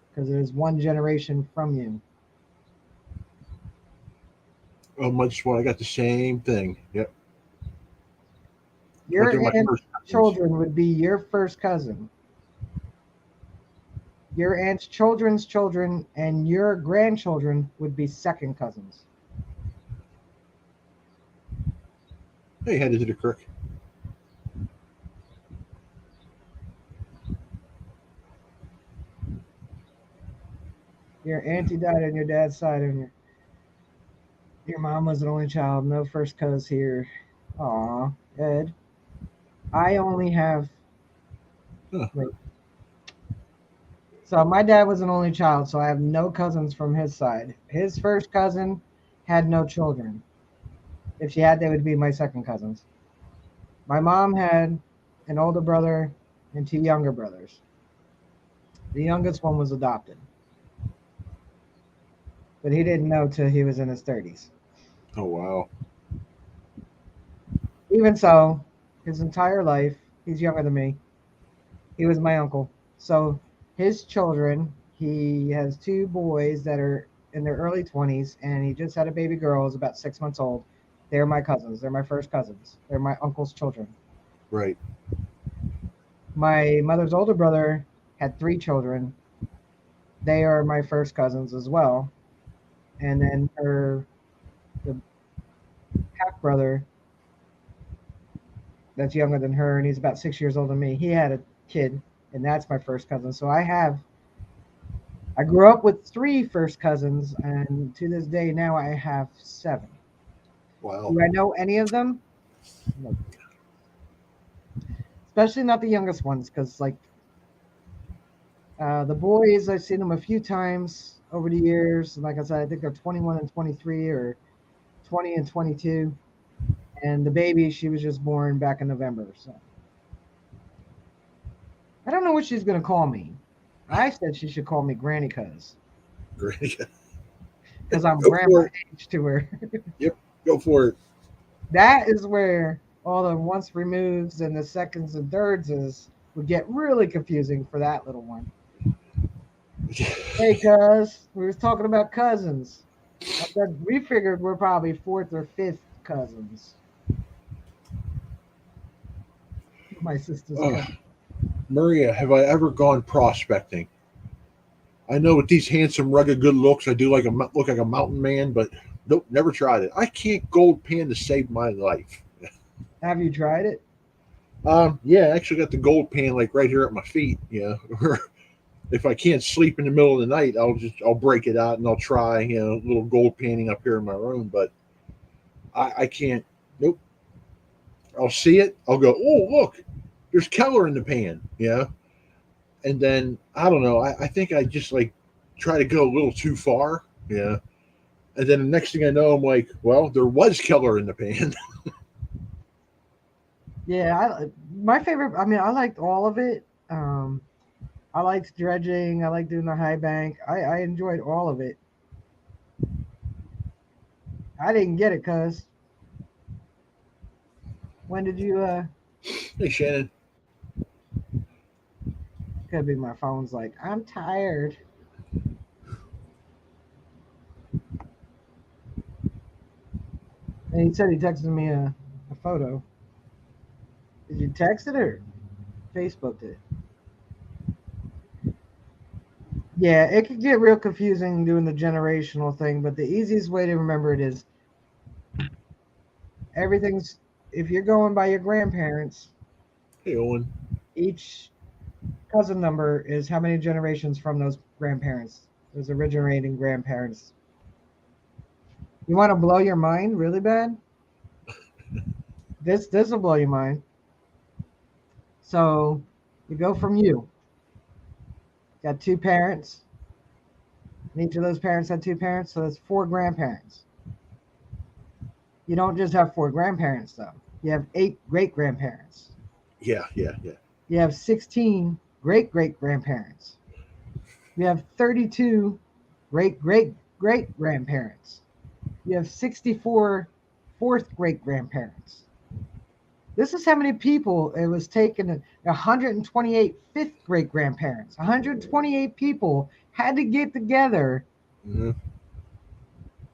because it is one generation from you. Oh, much what I got the same thing. Yep. But Your they're my aunt's first cousins. children would be your first cousin. Your aunt's children's children and your grandchildren would be second cousins. Hey, headed to the crook. Your auntie died on your dad's side, and your mom was an only child. No first cuz here. Aw, Ed. I only have. Huh. Wait. So my dad was an only child, so I have no cousins from his side. His first cousin had no children. If she had, they would be my second cousins. My mom had an older brother and two younger brothers. The youngest one was adopted, but he didn't know till he was in his 30s. Oh wow. Even so, his entire life, he's younger than me. He was my uncle. So his children, he has two boys that are in their early 20s, and he just had a baby girl who's about 6 months old. They're my cousins. They're my first cousins. They're my uncle's children. Right. My mother's older brother had three children. They are my first cousins as well. And then the half brother that's younger than her, and he's about 6 years older than me. He had a kid, and that's my first cousin. So I grew up with three first cousins, and to this day now I have seven. Wow. Do I know any of them? No. Especially not the youngest ones, because like the boys, I've seen them a few times over the years. Like I said, I think they're 21 and 23, or 20 and 22. And the baby, she was just born back in November. So I don't know what she's gonna call me. I said she should call me Granny Great. because I'm Go grandma for it. age to her. Yep. Go for it. That is where all the once removes and the seconds and thirds is would get really confusing for that little one. Hey, cuz, we was talking about cousins. I said we figured we're probably fourth or fifth cousins. My sister's Oh, cousin. Maria, have I ever gone prospecting? I know with these handsome, rugged, good looks, I do look like a mountain man, but nope, never tried it. I can't gold pan to save my life. Have you tried it? Yeah, I actually got the gold pan like right here at my feet. Yeah, if I can't sleep in the middle of the night, I'll break it out and I'll try, a little gold painting up here in my room. But I can't. Nope. I'll see it. I'll go. Oh, look, there's Keller in the pan. Yeah. And then I don't know. I think I just like try to go a little too far. Yeah. And then the next thing I know, I'm like, well, there was Keller in the pan. Yeah, my favorite. I mean, I liked all of it. I liked dredging. I liked doing the high bank. I enjoyed all of it. I didn't get it, cuz when did you? Hey, Shannon. Could be my phone's like, I'm tired. And he said he texted me a photo. Did you text it or Facebooked it? Yeah, it could get real confusing doing the generational thing, but the easiest way to remember it is everything's, if you're going by your grandparents, Hey, Owen. each cousin number is how many generations from those grandparents, those originating grandparents. You want to blow your mind really bad? This will blow your mind. So you go from you. Got two parents, and each of those parents had two parents, so that's four grandparents. You don't just have four grandparents though. You have eight great grandparents. Yeah, yeah, yeah. You have 16 great great grandparents. You have 32 great great great grandparents. You have 64 fourth great grandparents. This is how many people it was taken. 128 fifth great grandparents. 128 people had to get together, Mm-hmm.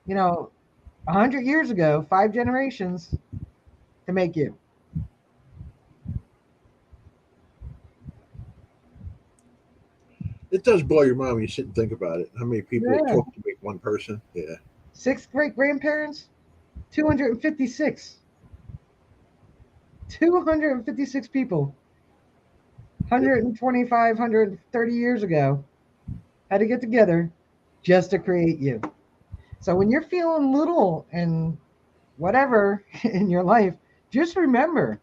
100 years ago, five generations to make you. It does blow your mind when you sit and think about it. How many people it Yeah. took to make one person? Yeah. Sixth great grandparents, 256. 256 people, Yep. 125, 130 years ago, had to get together just to create you. So when you're feeling little and whatever in your life, just remember,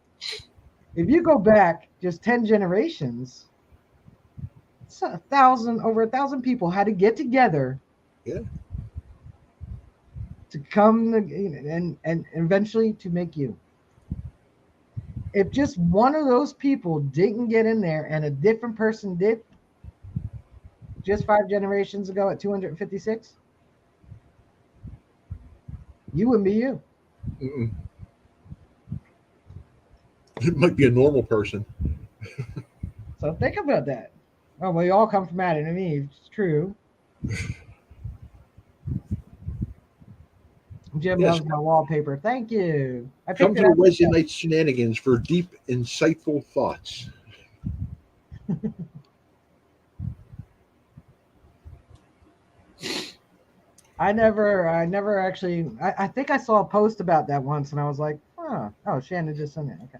if you go back just 10 generations, it's over 1,000 people had to get together Yeah. to come and eventually to make you. If just one of those people didn't get in there and a different person did just five generations ago at 256, you wouldn't be you. Mm-mm. It might be a normal person. So think about that. Oh, well, you all come from Adam and Eve. It's true. Jim Yes. loves my wallpaper. Thank you. I Come picked to it the out. Wednesday night shenanigans for deep, insightful thoughts. I never actually. I think I saw a post about that once, and I was like, oh, Shannon just sent it. Okay.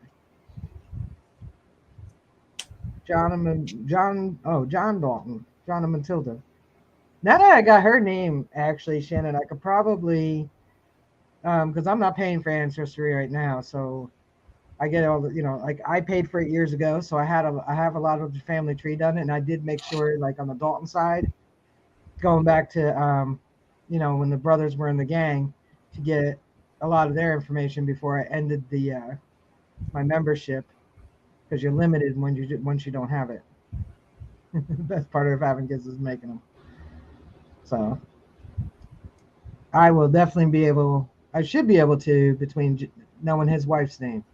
John Dalton, John and Matilda. Now that I got her name, actually, Shannon, I could probably, because I'm not paying for ancestry right now, so I get all the, like I paid for it years ago, so I have a lot of the family tree done, and I did make sure, like on the Dalton side, going back to, when the brothers were in the gang, to get a lot of their information before I ended the my membership, because you're limited when once you don't have it. The best part of having kids is making them. So I will definitely be able. I should be able to between knowing his wife's name.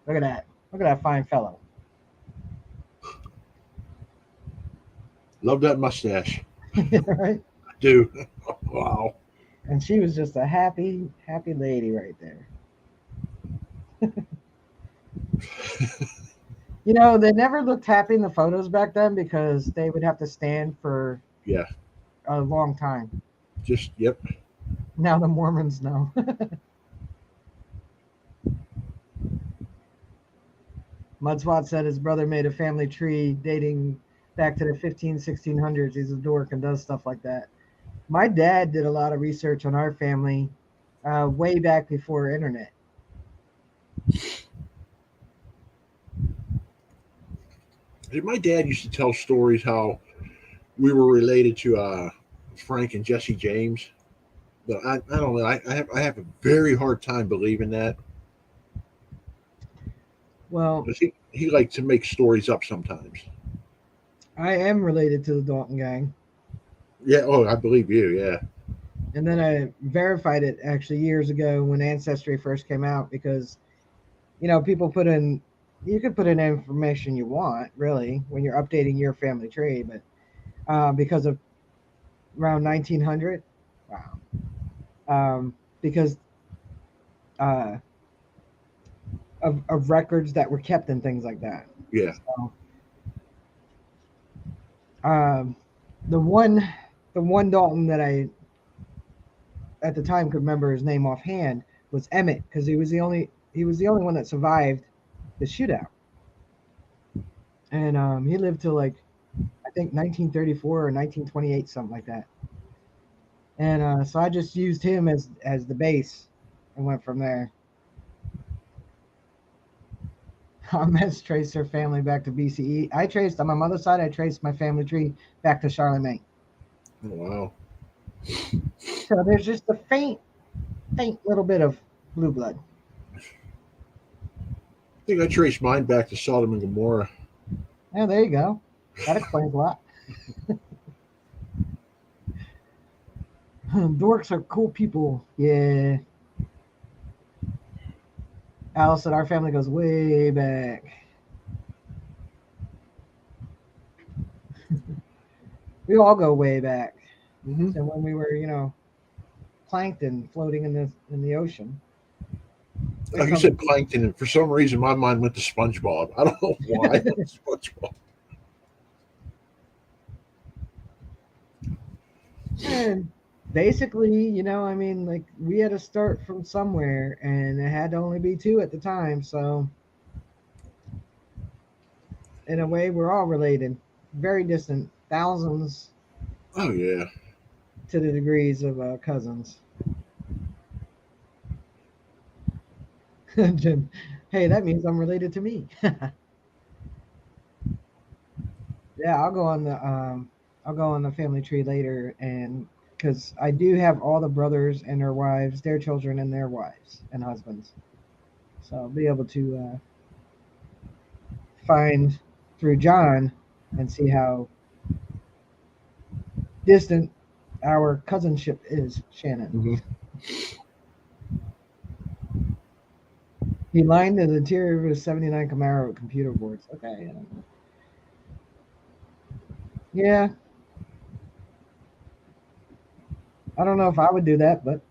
Look at that. Look at that fine fellow. Love that mustache. Right? I do. Wow. And she was just a happy, happy lady right there. They never looked happy in the photos back then because they would have to stand for Yeah. a long time. Just, yep. Now the Mormons know. Mudswat said his brother made a family tree dating back to the 1600s. He's a dork and does stuff like that. My dad did a lot of research on our family way back before internet. My dad used to tell stories how we were related to Frank and Jesse James. But I don't know. I have a very hard time believing that Well, because he liked to make stories up sometimes. I am related to the Dalton gang. Yeah. Oh, I believe you. Yeah. And then I verified it actually years ago when Ancestry first came out because, people put in, you could put in information you want, really, when you're updating your family tree. But because of around 1900, wow. Because uh, of records that were kept and things like that. Yeah. So, um, the one, the one Dalton that I at the time could remember his name offhand was Emmett because he was the only one that survived the shootout, and he lived till like I think 1934 or 1928, something like that. And so I just used him as the base and went from there. Let's trace her family back to BCE. I traced on my mother's side. I traced my family tree back to Charlemagne. Oh, wow. So there's just a faint little bit of blue blood. I think I traced mine back to Sodom and Gomorrah. Yeah, there you go. That explains a lot. Dorks are cool people. Yeah. Alice said our family goes way back. We all go way back. Mm-hmm. So when we were, plankton floating in the ocean. Oh, It you comes. said plankton, and for some reason my mind went to SpongeBob. I don't know why. SpongeBob. And basically, I mean, like we had to start from somewhere, and it had to only be two at the time. So in a way, we're all related, very distant, thousands Oh yeah. to the degrees of cousins. Jim, hey, that means I'm related to me. Yeah, I'll go on the family tree later, and because I do have all the brothers and their wives, their children and their wives and husbands, so I'll be able to find through John and see how distant our cousinship is. Shannon. Mm-hmm. He lined the interior of his '79 Camaro with computer boards. Okay. Yeah, I don't know if I would do that, but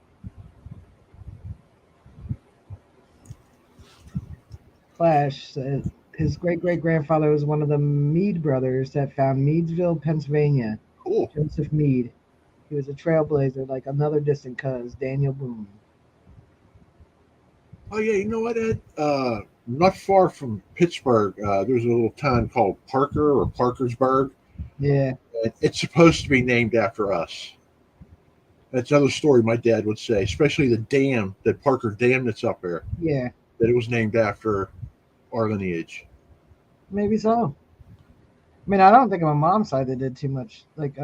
Clash said his great great grandfather was one of the Meade brothers that found Meadsville, Pennsylvania. Cool. Joseph Meade. He was a trailblazer like another distant cuz, Daniel Boone. Oh yeah, you know what, Ed? Not far from Pittsburgh, there's a little town called Parker or Parkersburg. Yeah, And it's supposed to be named after us. That's another story my dad would say, especially the dam, that Parker Dam that's up there, yeah, that it was named after our lineage. maybe so. I mean, I don't think on my mom's side they did too much. Like,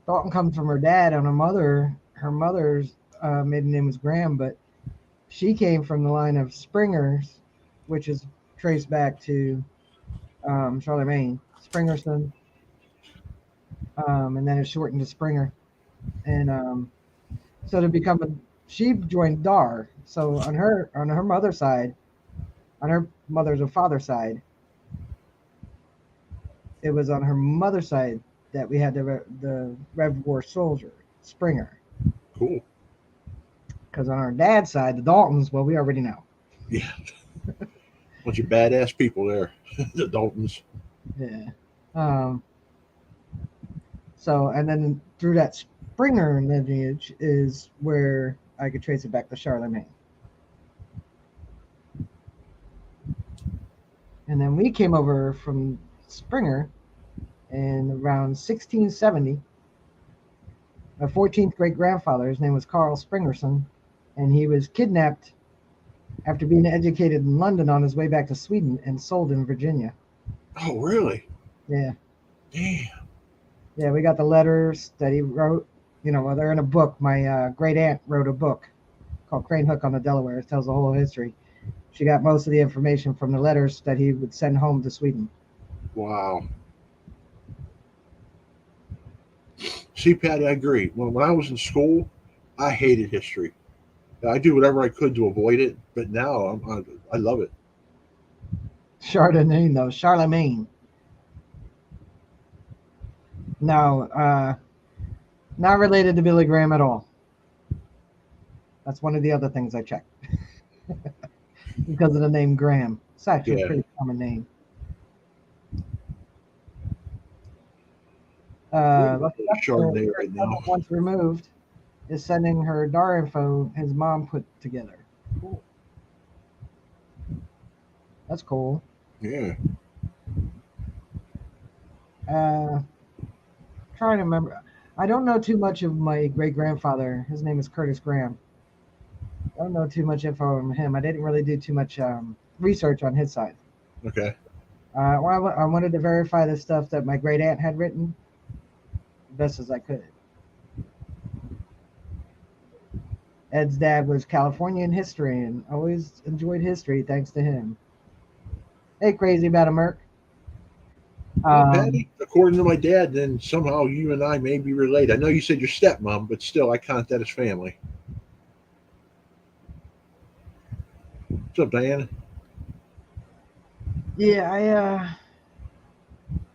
Dalton comes from her dad, and her mother's maiden name was Graham, but she came from the line of Springers, which is traced back to Charlemagne, Springerson, and then it's shortened to Springer. And so to become a, she joined Dar. So on her mother's side, on her mother's or father's side, it was on her mother's side that we had the Rev War soldier Springer. Cool. Because on our dad's side, the Daltons, well, we already know. Yeah. Bunch of badass people there. The Daltons. Yeah. Um, so, and then through that Springer lineage is where I could trace it back to Charlemagne. And then we came over from Springer in around 1670. A 14th great grandfather, his name was Carl Springerson, and he was kidnapped after being educated in London on his way back to Sweden and sold in Virginia. Oh, really? Yeah. Damn. Yeah, we got the letters that he wrote. Well, they're in a book. My great aunt wrote a book called Crane Hook on the Delaware. It tells the whole history. She got most of the information from the letters that he would send home to Sweden. Wow. See, Patty, I agree. When I was in school, I hated history. I do whatever I could to avoid it, but now I love it. Chardonnay, though. Charlemagne. No, not related to Billy Graham at all. That's one of the other things I checked because of the name Graham. It's actually a Yeah. pretty common name. Reading Look it a up. The Chardonnay first right now. couple once removed is sending her DAR info his mom put together. Cool. That's cool. Yeah. Trying to remember. I don't know too much of my great grandfather. His name is Curtis Graham. I don't know too much info on him. I didn't really do too much research on his side. Okay. I wanted to verify the stuff that my great aunt had written the best as I could. Ed's dad was Californian history and always enjoyed history thanks to him. Hey, crazy about a Merc. Well, Patty, according to my dad, then somehow you and I may be related. I know you said your stepmom, but still, I count that as family. What's up, Diana? Yeah, I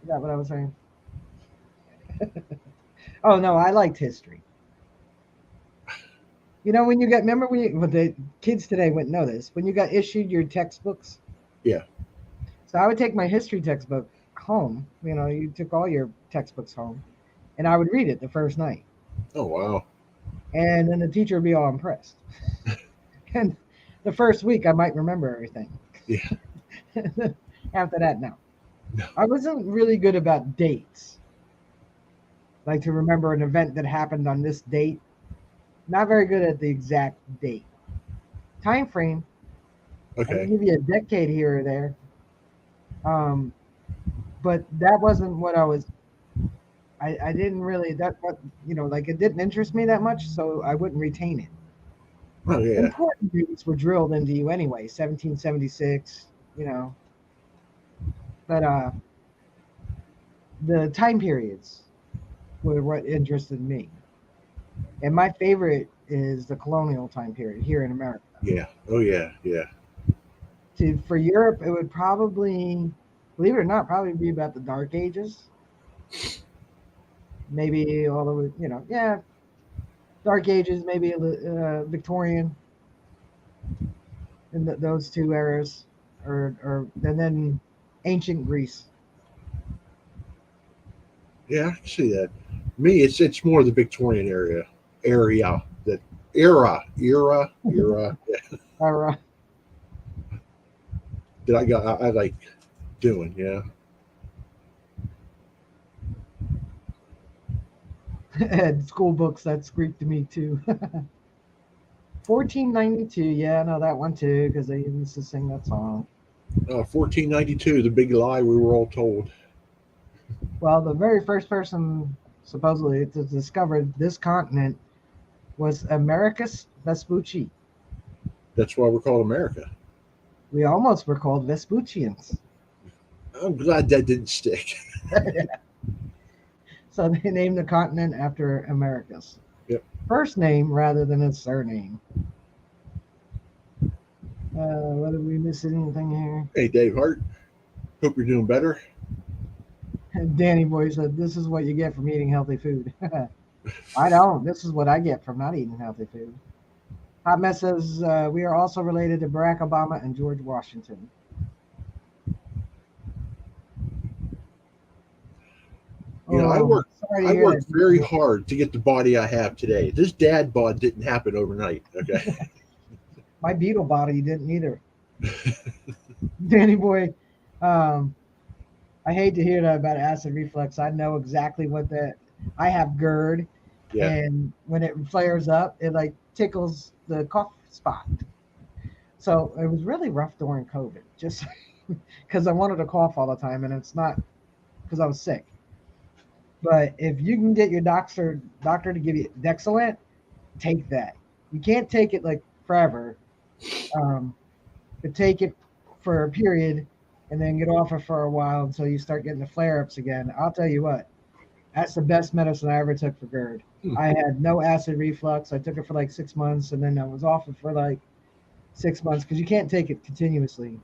forgot what I was saying. Oh no, I liked history. When you got remember when the kids today wouldn't know this when you got issued your textbooks. Yeah. So I would take my history textbook home. You took all your textbooks home, and I would read it the first night, Oh, wow. and then the teacher would be all impressed. And the first week, I might remember everything. Yeah. After that, no. No. I wasn't really good about dates, like to remember an event that happened on this date. Not very good at the exact date. Time frame, I can Okay. give you a decade here or there. Um, but that wasn't what I was. I didn't really that what like it didn't interest me that much, so I wouldn't retain it. Oh, yeah. Important dates were drilled into you anyway. 1776, you know, but the time periods were what interested me. And my favorite is the colonial time period here in America. Yeah. Oh, yeah. Yeah. For Europe, it would probably, believe it or not, probably be about the Dark Ages. Maybe all the way, yeah, Dark Ages, maybe Victorian, in those two eras, or and then ancient Greece. Yeah, I can see that. Me, it's more the Victorian area that era Or, that I like doing. Yeah. and school books, that's Greek to me too. 1492, yeah, I know that one too because they used to sing that song. 1492, the big lie we were all told. Well, the very first person supposedly to discover this continent was Americus Vespucci. That's why we're called America. We almost were called Vespuccians. I'm glad that didn't stick. So they named the continent after Americus. Yep. First name rather than his surname. What did we miss anything here? Hey, Dave Hart. Hope you're doing better. Danny Boy said, "This is what you get from eating healthy food." I don't. This is what I get from not eating healthy food. Hot Mess says, we are also related to Barack Obama and George Washington. I Oh, worked. sorry to I hear worked that. very hard to get the body I have today. This dad bod didn't happen overnight. Okay. My beetle body didn't either. Danny Boy, um, I hate to hear that about acid reflux. I know exactly what that. I have GERD, Yeah. and when it flares up, it like tickles the cough spot. So it was really rough during COVID, just because I wanted to cough all the time, and it's not because I was sick. But if you can get your doctor to give you Dexilant, take that. You can't take it like forever, um, but take it for a period, and then get off it for a while until you start getting the flare ups again. I'll tell you what, that's the best medicine I ever took for GERD. Hmm. I had no acid reflux. I took it for like 6 months, and then I was off it for like 6 months because you can't take it continuously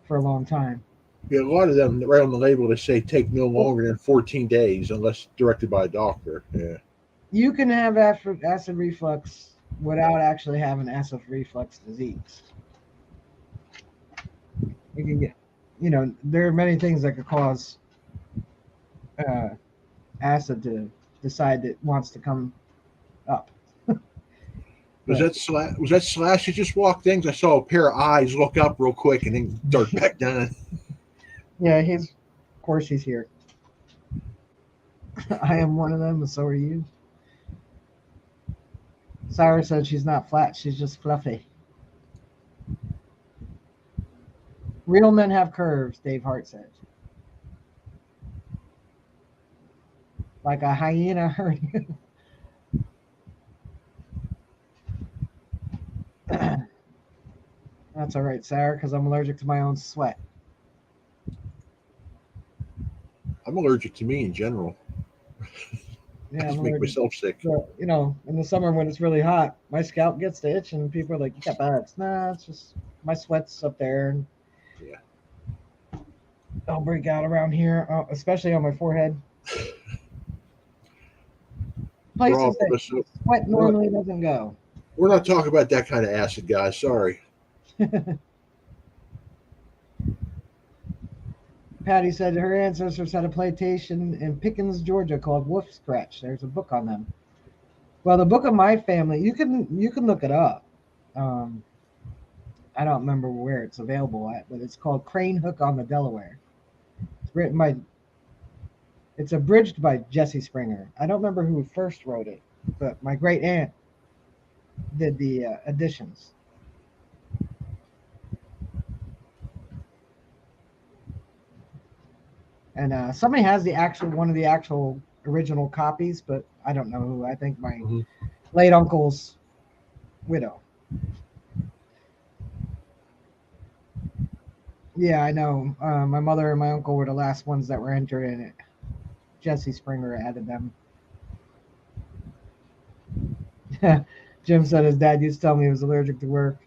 for a long time. Yeah, a lot of them right on the label they say take no Well, longer than 14 days unless directed by a doctor. Yeah. you can have acid reflux without actually having acid reflux disease. You can get, there are many things that could cause uh, acid to decide that it wants to come up. But Was that Slash that just walked in? 'Cause I saw a pair of eyes look up real quick and then dart back down. yeah, of course, he's here. I am one of them, and so are you. Sarah said she's not flat; she's just fluffy. Real men have curves, Dave Hart said, like a hyena herding. That's all right, Sarah, because I'm allergic to my own sweat. I'm allergic to me in general. I Yeah, I'm just make allergic. myself sick. So, in the summer when it's really hot, my scalp gets to itch, and people are like, "You got bugs." Nah, it's just my sweat's up there, and Yeah. I'll break out around here, especially on my forehead. Rob, Places that sweat we're not, normally doesn't go. we're not talking about that kind of acid, guys. Sorry. Patty said her ancestors had a plantation in Pickens, Georgia, called Wolf Scratch. There's a book on them. Well, the book of my family, you can look it up. Um, I don't remember where it's available at, but it's called Crane Hook on the Delaware. It's written by, it's abridged by Jesse Springer. I don't remember who first wrote it, but my great aunt did the editions. And somebody has the actual one of the actual original copies, but I don't know who. I think my Hmm. late uncle's widow. Yeah, I know. My mother and my uncle were the last ones that were entered in it. Jesse Springer added them. Jim said his dad used to tell me he was allergic to work.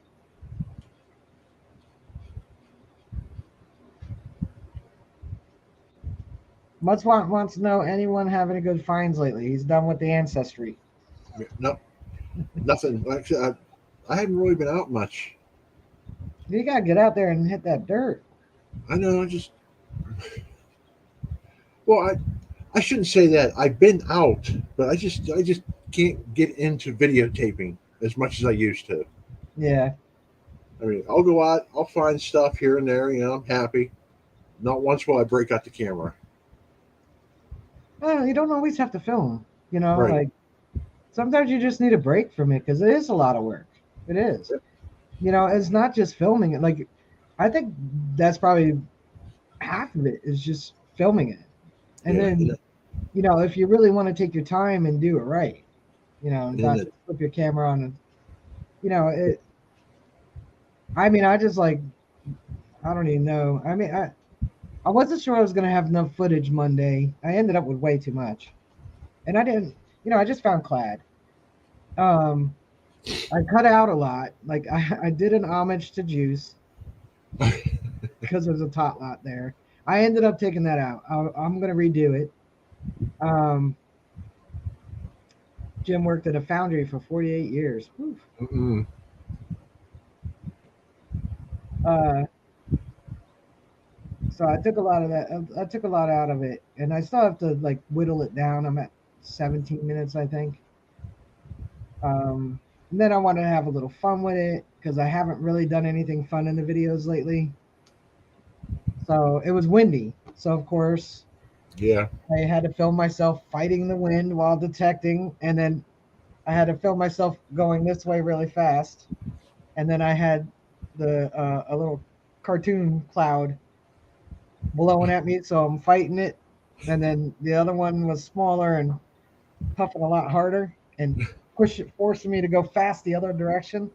Wants to know anyone have any good finds lately. He's done with the ancestry. No, nothing. Like I said, I haven't really been out much. You gotta get out there and hit that dirt. I know. Well, I shouldn't say that. I've been out, but I just can't get into videotaping as much as I used to. Yeah. I mean, I'll go out, I'll find stuff here and there. I'm happy. Not once will I break out the camera. You don't always have to film. Right. Like sometimes you just need a break from it because it is a lot of work. It is. It's not just filming it. Like I think that's probably half of it is just filming it. And Yeah. then, if you really want to take your time and do it right, And then not just flip your camera on and, it, I mean, I just like, I don't even know. I mean, I wasn't sure I was going to have enough footage Monday. I ended up with way too much. And I didn't, I just found clad. Um, I cut out a lot. Like I did an homage to Juice because there's a tot lot there. I ended up taking that out. I'm going to redo it. Um, Jim worked at a foundry for 48 years. Whew. mm-mm. Uh, so I took a lot of that. I took a lot out of it, and I still have to like whittle it down. I'm at 17 minutes, I think. And then I want to have a little fun with it because I haven't really done anything fun in the videos lately. So it was windy. So of course Yeah. I had to film myself fighting the wind while detecting, and then I had to film myself going this way really fast, and then I had the a little cartoon cloud blowing at me, so I'm fighting it, and then the other one was smaller and puffing a lot harder and forcing me to go fast the other direction.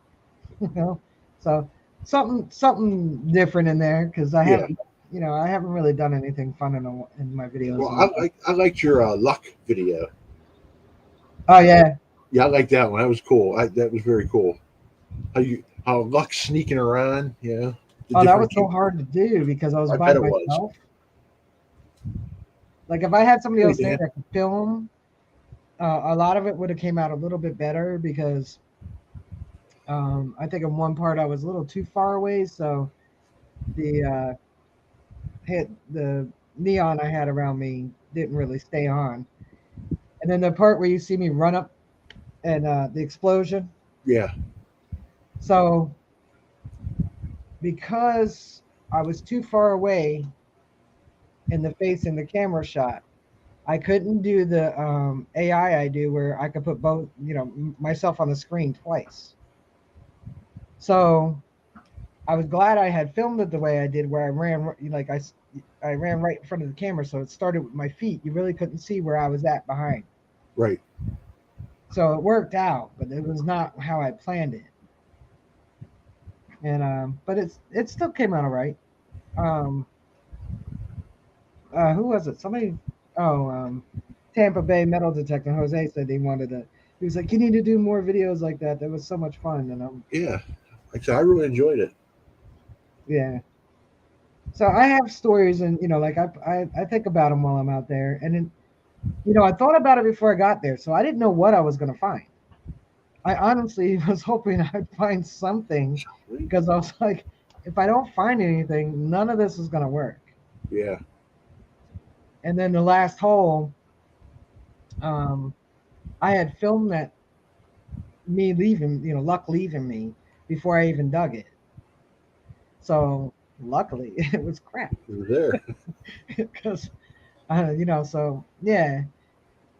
You know, so something different in there because Yeah. I haven't really done anything fun in my videos Well, in a while. I liked your luck video. Oh yeah, Yeah, I like that one. That was cool. That was very cool. How luck sneaking around. The oh that was different. so hard to do because I was I by bet it was. myself. Like if I had somebody Hey else there Dan. that could film, a lot of it would have came out a little bit better because I think in one part I was a little too far away, so the hit the neon I had around me didn't really stay on. And then the part where you see me run up and the explosion. Yeah. So because I was too far away in the face in the camera shot, I couldn't do the AI I do where I could put both, myself on the screen twice. So I was glad I had filmed it the way I did, where I ran like I ran right in front of the camera, so it started with my feet. You really couldn't see where I was at behind. Right. So it worked out, but it was not how I planned it. And but it still came out all right. Um, who was it? Somebody. Oh, Tampa Bay metal detector Jose said he wanted to. He was like, "You need to do more videos like that. That was so much fun." And Yeah. Like I said, I really enjoyed it. yeah. So I have stories, and like I think about them while I'm out there, and then I thought about it before I got there, so I didn't know what I was gonna find. I honestly was hoping I'd find something because I was like, if I don't find anything, none of this is gonna work. Yeah. And then the last hole, um, I had filmed that me leaving, luck leaving me before I even dug it. So luckily, it was crap It was there. because so yeah,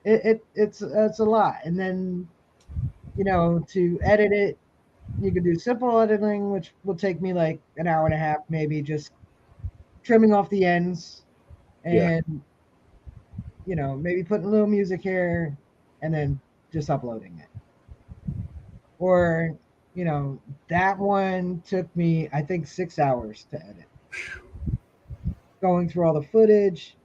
it's a lot. And then to edit it, you could do simple editing, which will take me like an hour and a half, maybe just trimming off the ends Yeah. and maybe putting a little music here and then just uploading it. Or you know that one took me I think 6 hours to edit, going through all the footage,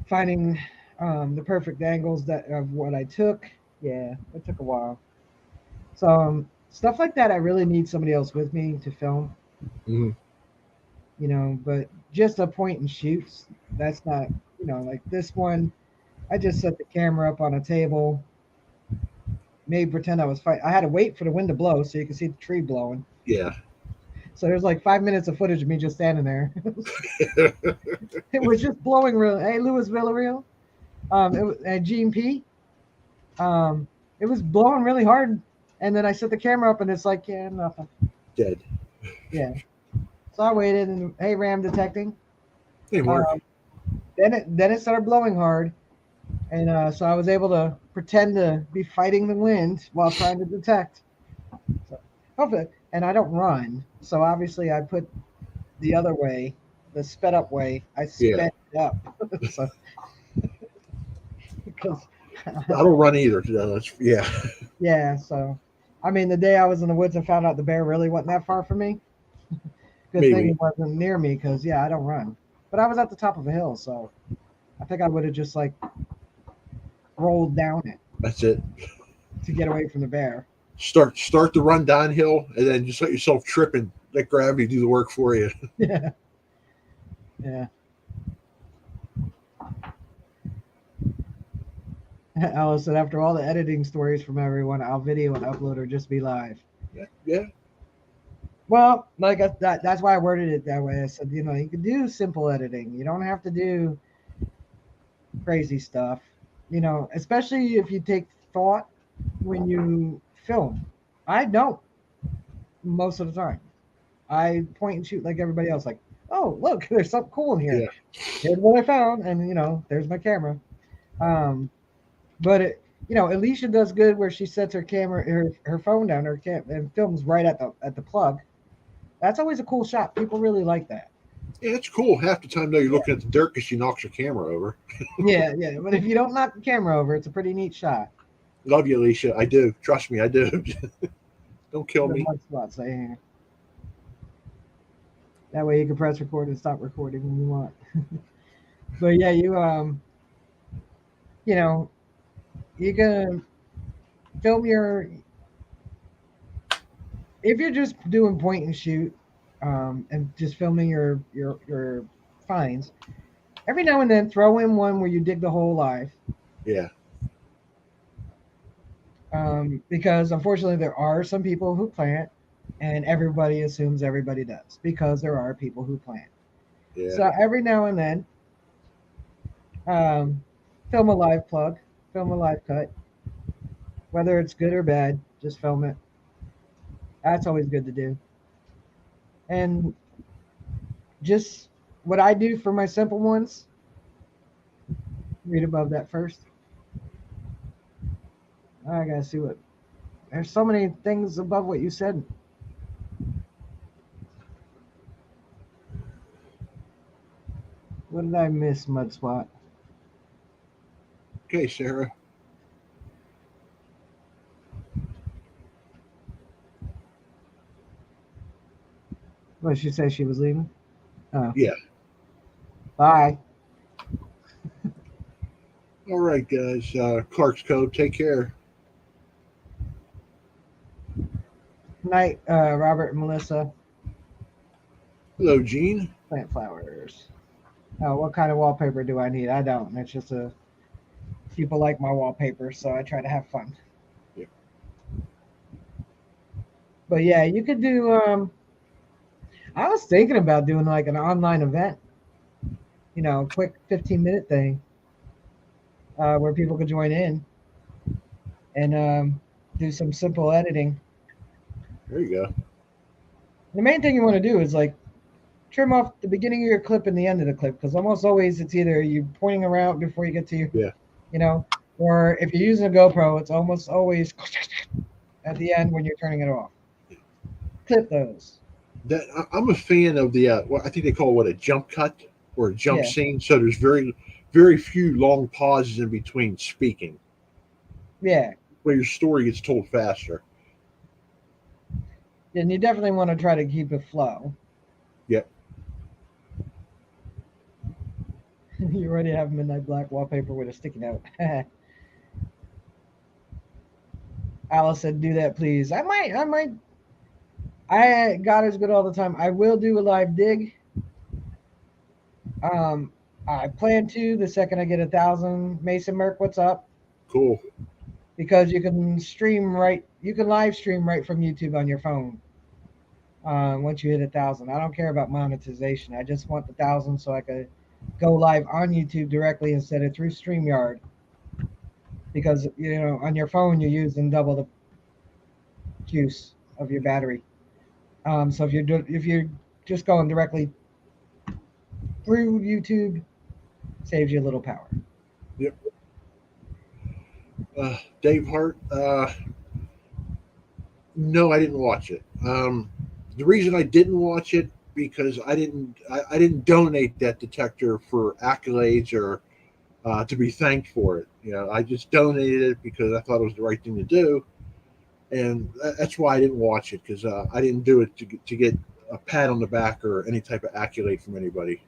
finding the perfect angles that of what I took. Yeah, it took a while. So stuff like that I really need somebody else with me to film, Hmm. but just a point and shoots, that's not, like this one. I just set the camera up on a table, made pretend I was fighting. I had to wait for the wind to blow so you could see the tree blowing. Yeah. So there's like 5 minutes of footage of me just standing there. It was just blowing real. Hey, Louis Villarreal, it was, and Gene P. Um, it was blowing really hard, and then I set the camera up, and it's like, yeah, nothing. Dead. Yeah. So I waited, and hey, Ram detecting. Hey, Mark. Um, then it started blowing hard, and so I was able to pretend to be fighting the wind while trying to detect. So hopefully, and I don't run, so obviously I put the other way, the sped up way. I Yeah. sped it up, so because I don't run either. Yeah. yeah. So I mean, the day I was in the woods and found out the bear really wasn't that far from me. Good thing Maybe. it wasn't near me because yeah, I don't run. But I was at the top of a hill, so I think I would have just like rolled down it That's it. to get away from the bear. Start the run downhill, and then just let yourself trip and let gravity do the work for you. Yeah, yeah. Alice said, after all the editing stories from everyone, I'll video and upload or just be live. Yeah. Yeah. Well, like that's why I worded it that way. I said, you can do simple editing. You don't have to do crazy stuff. Especially if you take thought when you film. I don't most of the time. I point and shoot like everybody else. Like oh, look, there's something cool in here. Yeah. Here's what I found, and there's my camera. Um, but Alicia does good where she sets her phone down, and films right at the plug. That's always a cool shot. People really like that. Yeah, it's cool. Half the time, though, you're looking at the dirt because she knocks your camera over. Yeah, yeah. But if you don't knock the camera over, it's a pretty neat shot. Love you, Alicia. I do. Trust me, I do. Don't kill The me. mud spots right here. That way you can press record and stop recording when you want. But yeah, you know, you can film your if you're just doing point and shoot, and just filming your finds. Every now and then, throw in one where you dig the hole live. Yeah. Because unfortunately, there are some people who plant, and everybody assumes everybody does because there are people who plant. Yeah. So every now and then, um, film a live plug, film a live cut, whether it's good or bad, just film it. That's always good to do. And just what I do for my simple ones, read above that first. I gotta see what. There's so many things above what you said. What did I miss, Mud Spot? Okay, Sarah. What did she say she was leaving? Oh, Yeah. bye. All right, guys. Clark's Code. Take care. Night, Robert and Melissa. Hello, Gene. Plant flowers. Oh, what kind of wallpaper do I need? I don't. It's just people like my wallpaper, so I try to have fun. Yeah. But yeah, you could do. I was thinking about doing like an online event. Quick 15-minute thing where people could join in and do some simple editing. There you go. The main thing you want to do is like trim off the beginning of your clip and the end of the clip because almost always it's either you pointing around before you get to Yeah. you know, or if you're using a GoPro, it's almost always at the end when you're turning it off. Clip those. I'm a fan of the. What I think they call what a jump cut or a jump Yeah, scene. So there's very few long pauses in between speaking, yeah. where your story gets told faster. And you definitely want to try to keep it flow. Yep. You already have midnight black wallpaper with a sticky note. Alice said, "Do that, please." I might. I might. God is good all the time. I will do a live dig. Um, I plan to the second I get 1,000. Mason Merck, what's up? Cool. Because you can stream right. You can live stream right from YouTube on your phone. Once you hit 1,000, I don't care about monetization. I just want the 1,000 so I could go live on YouTube directly instead of through StreamYard. Because on your phone you're using double the juice of your battery. So if you're just going directly through YouTube, saves you a little power. Yep. Dave Hart. No, I didn't watch it. The reason I didn't watch it because I didn't donate that detector for accolades or to be thanked for it. I just donated it because I thought it was the right thing to do, and that's why I didn't watch it because I didn't do it to get a pat on the back or any type of accolade from anybody.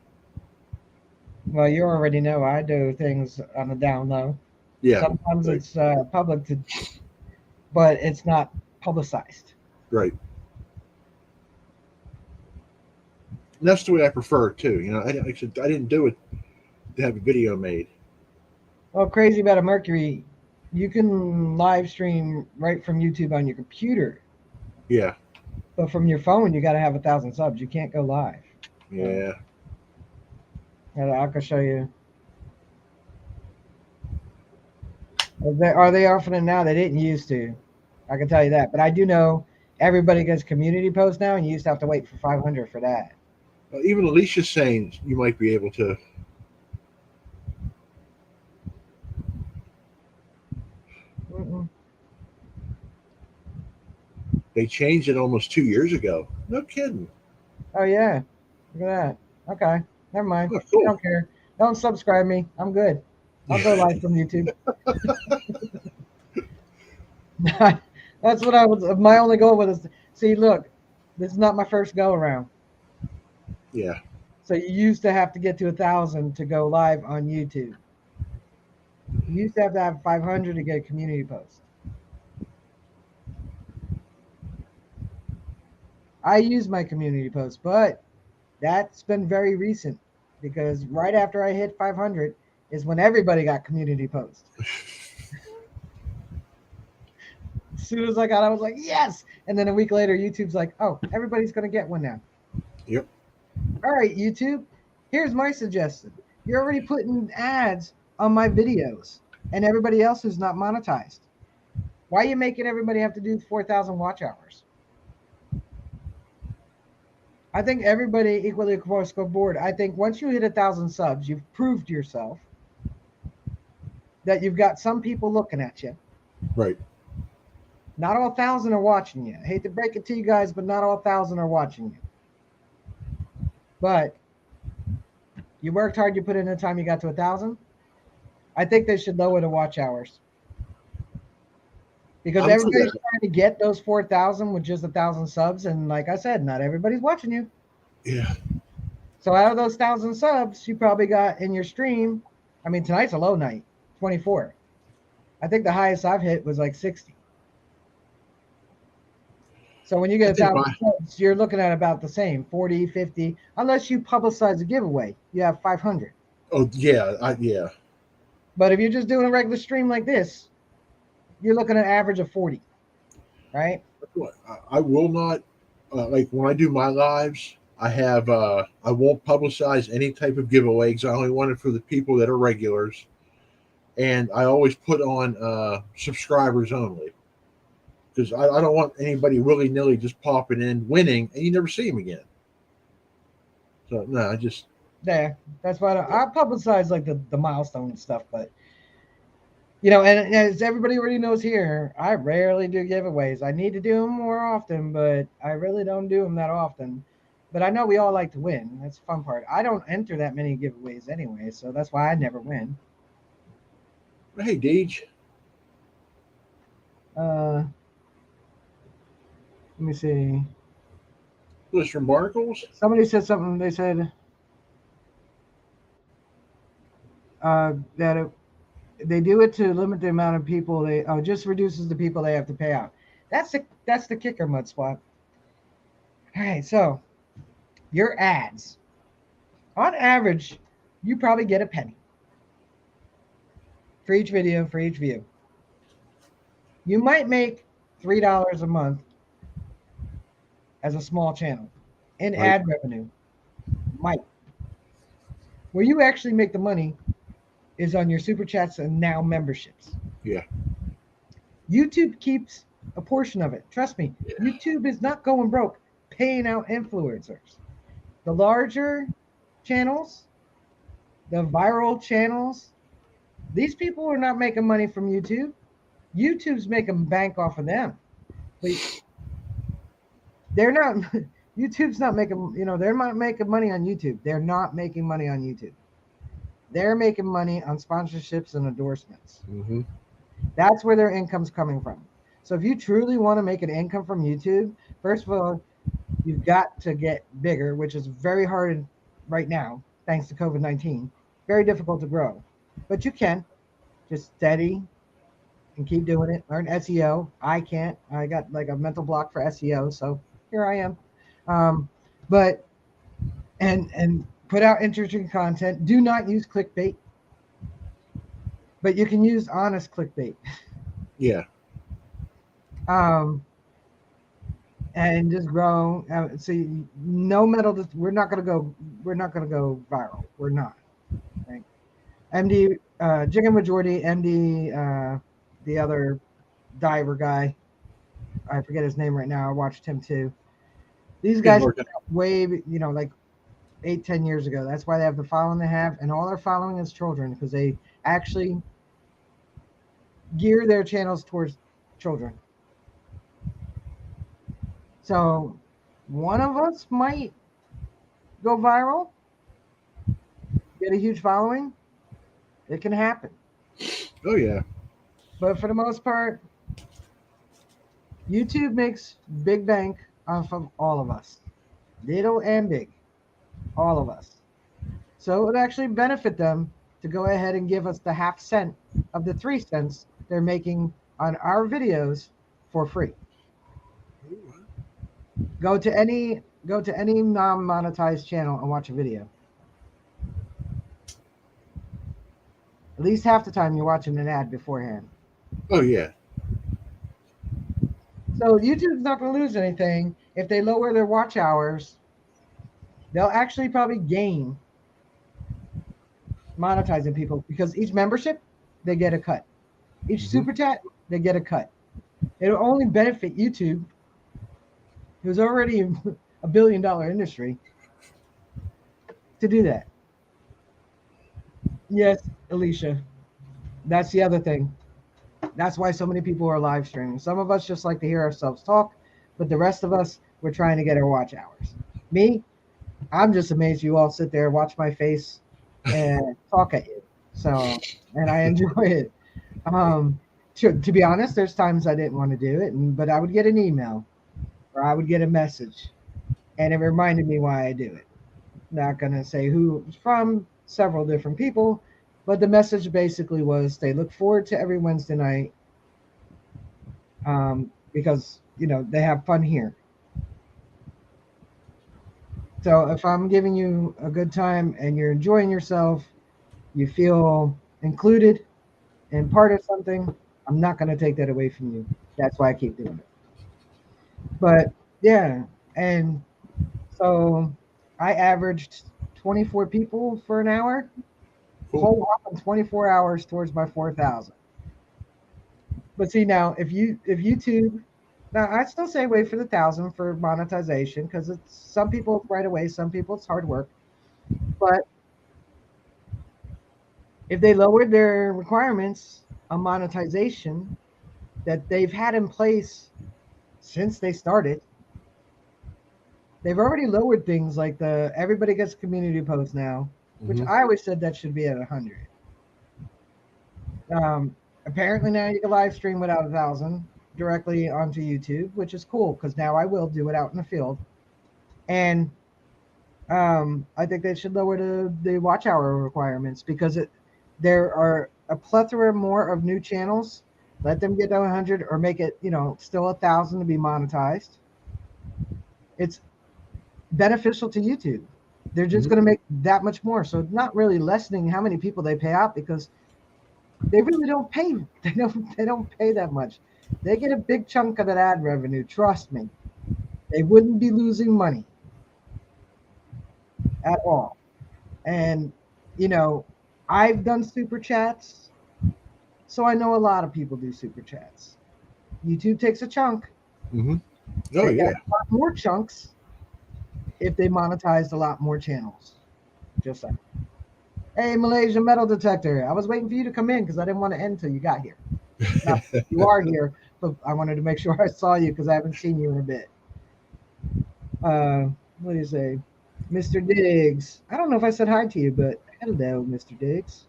Well, you already know I do things on the down low. Yeah, Sometimes right, it's public, but it's not publicized. right. And that's the way I prefer it too. Like I said, I didn't do it to have a video made. Well, crazy about a Mercury, you can live stream right from YouTube on your computer, Yeah, but from your phone you got to have 1,000 subs. You can't go live. So yeah. I can show you. Are they offering it now? They didn't used to. I can tell you that. But I do know everybody gets community posts now, and you used to have to wait for 500 for that. Even Alicia's saying you might be able to. Mm-mm. They changed it almost 2 years ago. No kidding. Oh yeah, look at that. Okay, never mind. Oh, I cool. don't care. Don't subscribe me. I'm good. I'll go live from YouTube. That's what I was. My only goal with this. See, look, this is not my first go around. Yeah. So you used to have to get to 1,000 to go live on YouTube. You used to have 500 to get a community post. I use my community post, but that's been very recent because right after I hit 500 is when everybody got community post. As soon as I got, I was like, yes. And then a week later, YouTube's like, oh, everybody's gonna get one now. Yep. All right, YouTube. Here's my suggestion. You're already putting ads on my videos and everybody else who's not monetized. Why are you making everybody have to do 4,000 watch hours? I think everybody equally across the board. I think once you hit 1,000 subs, you've proved yourself that you've got some people looking at you. Right. Not all 1,000 are watching you. I hate to break it to you guys, but not all 1,000 are watching you. But you worked hard, you put in the time, you got to 1,000. I think they should lower the watch hours because I'm for everybody's that. trying to get those 4,000 with just 1,000 subs, and like I said, not everybody's watching you. Yeah. So out of those 1,000 subs, you probably got in your stream. I mean, tonight's a low night, 24. I think the highest I've hit was like 60. So when you I get a think thousand my. subs, you're looking at about the same 40, 50, unless you publicize a giveaway. You have 500. Oh yeah. Yeah. But if you're just doing a regular stream like this, you're looking at an average of 40, right? I will not. Like when I do my lives, I have. I won't publicize any type of giveaway because I only want it for the people that are regulars, and I always put on subscribers only because I don't want anybody willy nilly just popping in, winning, and you never see them again. So no, I just. There. That's why I publicize like the milestone stuff. But, and as everybody already knows here, I rarely do giveaways. I need to do them more often, but I really don't do them that often. But I know we all like to win. That's the fun part. I don't enter that many giveaways anyway, so that's why I never win. Hey, Deej, Uh, Let me see. Bliss from Barnacles. Somebody said something. They said that they do it to limit the amount of people they. Oh, just reduces the people they have to pay out. That's the kicker, mud spot. All right, so your ads, on average, you probably get a penny for each video for each view. You might make $3 a month as a small channel in Right. ad revenue. Might. Where you actually make the money is on your super chats and now memberships. Yeah. YouTube keeps a portion of it. Trust me, Yeah. YouTube is not going broke paying out influencers. The larger channels, the viral channels, these people are not making money from YouTube. YouTube's making bank off of them. But they're not YouTube's not making, they're not making money on YouTube. They're not making money on YouTube. They're making money on sponsorships and endorsements. Mm-hmm. That's where their income's coming from. So if you truly want to make an income from YouTube, first of all, you've got to get bigger, which is very hard right now, thanks to COVID-19. Very difficult to grow. But you can just steady and keep doing it. Learn SEO. I can't. I got like a mental block for SEO, so here I am. Um, but and put out interesting content. Do not use clickbait, but you can use honest clickbait. Yeah. Um, and just grow. See, no metal. We're not gonna go. We're not gonna go viral. We're not. Right? MD, Jigga Majority, MD, the other diver guy. I forget his name right now. I watched him too. These Didn't guys work out. way, like 8, 10 years ago. That's why they have the following they have, and all their following is children because they actually gear their channels towards children. So one of us might go viral, get a huge following. It can happen. Oh yeah. But for the most part, YouTube makes big bank off of all of us, little and big, all of us. So it would actually benefit them to go ahead and give us the half cent of the 3 cents they're making on our videos for free. Go to any non-monetized channel and watch a video. At least half the time you're watching an ad beforehand. Oh yeah. So YouTube's not going to lose anything if they lower their watch hours. They'll actually probably gain monetizing people because each membership they get a cut. Each Hmm. super chat they get a cut. It'll only benefit YouTube, who's already $1 billion industry, to do that. Yes, Alicia. That's the other thing. That's why so many people are live streaming. Some of us just like to hear ourselves talk, but the rest of us, we're trying to get our watch hours. Me, I'm just amazed you all sit there, watch my face, and talk at you. So, and I enjoy it. Um, to be honest, there's times I didn't want to do it, but I would get an email or I would get a message, and it reminded me why I do it. Not gonna say who it's from, several different people, but the message basically was they look forward to every Wednesday night because they have fun here. So if I'm giving you a good time and you're enjoying yourself, you feel included and part of something, I'm not going to take that away from you. That's why I keep doing it. But yeah, and so I averaged 24 people for an hour, Cool. whole whopping 24 hours towards my 4,000. But see now, if YouTube, now I still say wait for the 1,000 for monetization because it's some people right away, some people it's hard work. But if they lowered their requirements on monetization that they've had in place since they started, they've already lowered things like the everybody gets community posts now, which Hmm. I always said that should be at 100. Apparently now you can live stream without 1,000 directly onto YouTube, which is cool because now I will do it out in the field. And I think they should lower the watch hour requirements because there are a plethora more of new channels. Let them get to 100 or make it, still 1,000 to be monetized. It's beneficial to YouTube. They're just Hmm. going to make that much more. So not really lessening how many people they pay out because they really don't pay. They don't pay that much. They get a big chunk of that ad revenue. Trust me, they wouldn't be losing money at all. And you know, I've done super chats, so I know a lot of people do super chats. YouTube takes a chunk. Hmm. Oh They got yeah. a lot more chunks if they monetized a lot more channels. Just like, hey, Malaysia metal detector. I was waiting for you to come in because I didn't want to end until you got here. Now you are here, but I wanted to make sure I saw you because I haven't seen you in a bit. What do you say, Mr. Diggs? I don't know if I said hi to you, but hello, Mr. Diggs.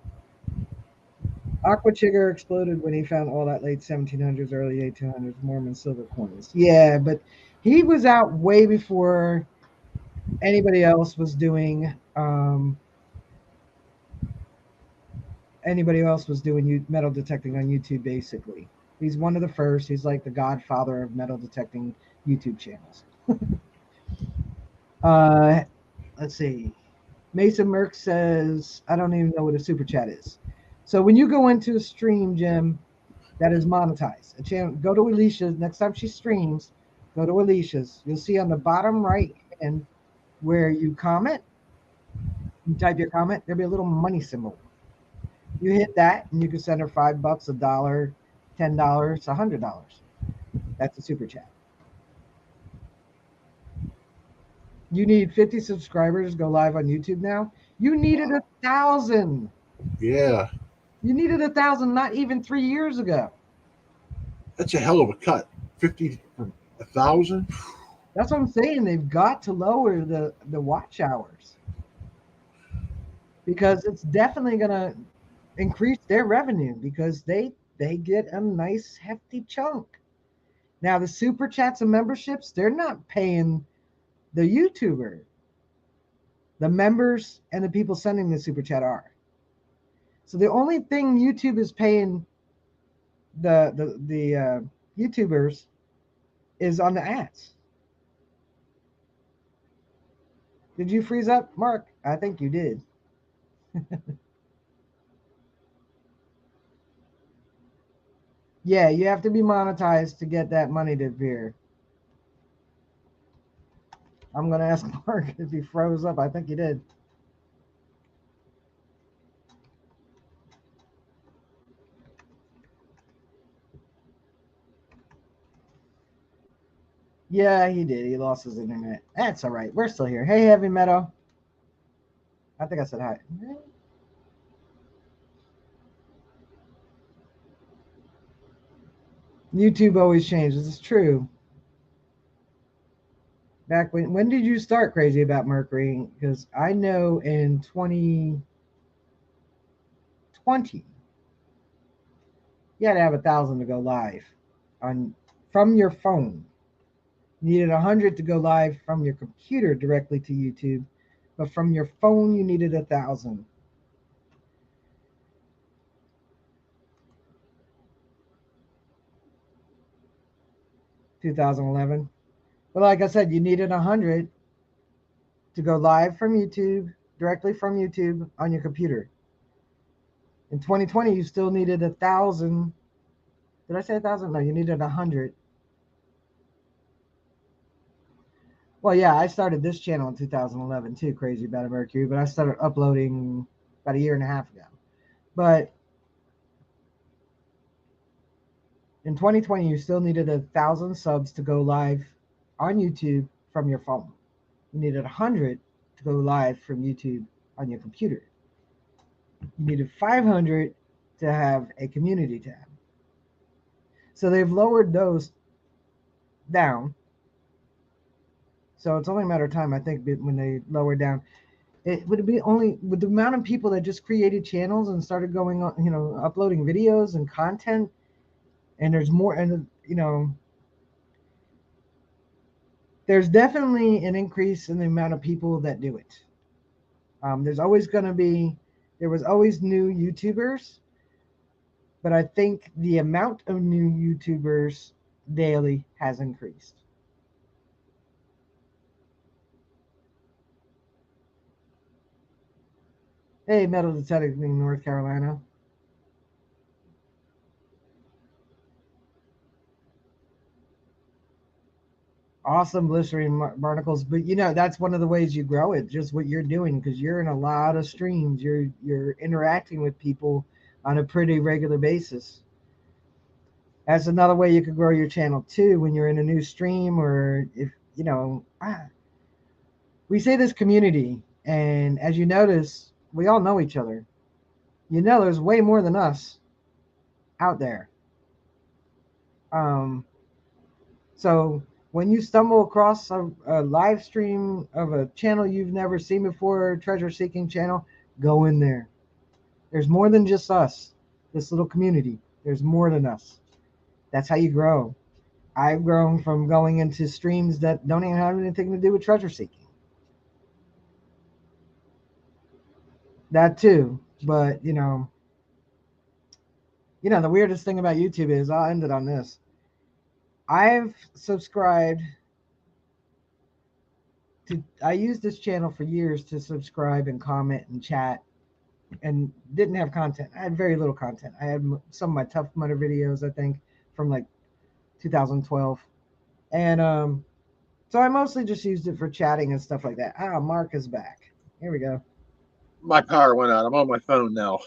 Aqua Chigger exploded when he found all that late 1700s, early 1800s Mormon silver coins. Yeah, but he was out way before anybody else was doing. Anybody else was doing metal detecting on YouTube. Basically, he's one of the first. He's like the godfather of metal detecting YouTube channels. Uh, let's see. Mason Merck says, I don't even know what a super chat is. So when you go into a stream, Jim, that is monetized, a channel, go to Alicia's. Next time she streams, go to Alicia's. You'll see on the bottom right hand where you comment, you type your comment, there'll be a little money symbol. You hit that and you can send her $5, $1, $10, $100. That's a super chat. You need 50 subscribers to go live on YouTube now. You needed 1,000. Yeah, You needed 1,000 not even 3 years ago. that's a hell of a cut. 50 from 1,000. That's what I'm saying. They've got to lower the watch hours because it's definitely going to increase their revenue because they get a nice hefty chunk. Now the super chats and memberships, they're not paying the YouTuber. The members and the people sending the super chat are. So the only thing YouTube is paying the YouTubers is on the ads. Did you freeze up, Mark? I think you did. Yeah, you have to be monetized to get that money to appear. I'm gonna ask Mark if he froze up. I think he did. Yeah, he did. He lost his internet. That's all right. We're still here. Hey, Heavy Meadow. I think I said hi. YouTube always changes. It's true. Back when did you start crazy about Mercury? Because I know in 2020 you had to have 1,000 to go live on from your phone. You needed 100 to go live from your computer directly to YouTube, but from your phone you needed 1,000. 2011. But like I said, you needed 100 to go live from YouTube, directly from YouTube on your computer. In 2020, you still needed 1,000. Did I say 1,000? No, you needed 100. Well, yeah, I started this channel in 2011 too, Crazy About a Mercury, but I started uploading about a year and a half ago. But in 2020, you still needed 1,000 subs to go live on YouTube from your phone. You needed 100 to go live from YouTube on your computer. You needed 500 to have a community tab. So they've lowered those down. So it's only a matter of time, I think, when they lower down. It would be only with the amount of people that just created channels and started going on, uploading videos and content. And there's more, and there's definitely an increase in the amount of people that do it. There's always going to be, there was always new YouTubers, but I think the amount of new YouTubers daily has increased. Hey, Metal Detecting North Carolina. Awesome blistering barnacles, but that's one of the ways you grow it. Just what you're doing, because you're in a lot of streams. You're interacting with people on a pretty regular basis. That's another way you could grow your channel too. When you're in a new stream, or if we say this community, and as you notice, we all know each other. There's way more than us out there. Um, so when you stumble across a live stream of a channel you've never seen before, treasure seeking channel, go in there. There's more than just us, this little community. There's more than us. That's how you grow. I've grown from going into streams that don't even have anything to do with treasure seeking. That too. But, the weirdest thing about YouTube is, I'll end it on this. I've subscribed I used this channel for years to subscribe and comment and chat, and didn't have content. I had very little content. I had some of my Tough Mudder videos, I think, from like 2012. And so I mostly just used it for chatting and stuff like that. Mark is back. Here we go. My power went out. I'm on my phone now.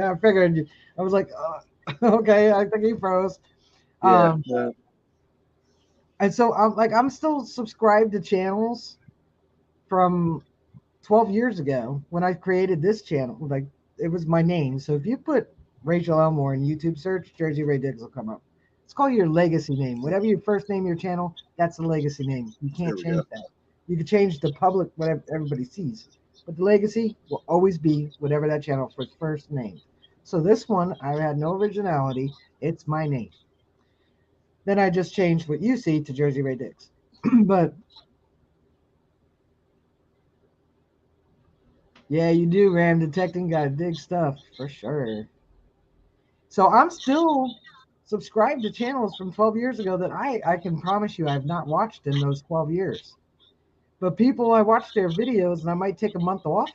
I figured. I was like, okay, I think he froze. Yeah. And so I'm still subscribed to channels, from 12 years ago when I created this channel. Like, it was my name. So if you put Rachel Elmore in YouTube search, Jersey Ray Diggs will come up. It's called your legacy name. Whatever you first name your channel, that's the legacy name. You There can't we go. change that. You can change the public, whatever everybody sees. But the legacy will always be whatever that channel was first named. So this one, I had no originality. It's my name. Then I just changed what you see to Jersey Ray Diggs. But yeah, you do, Ram. Detecting got to dig stuff for sure. So I'm still subscribed to channels from 12 years ago that I can promise you I've not watched in those 12 years. But people, I watch their videos and I might take a month off,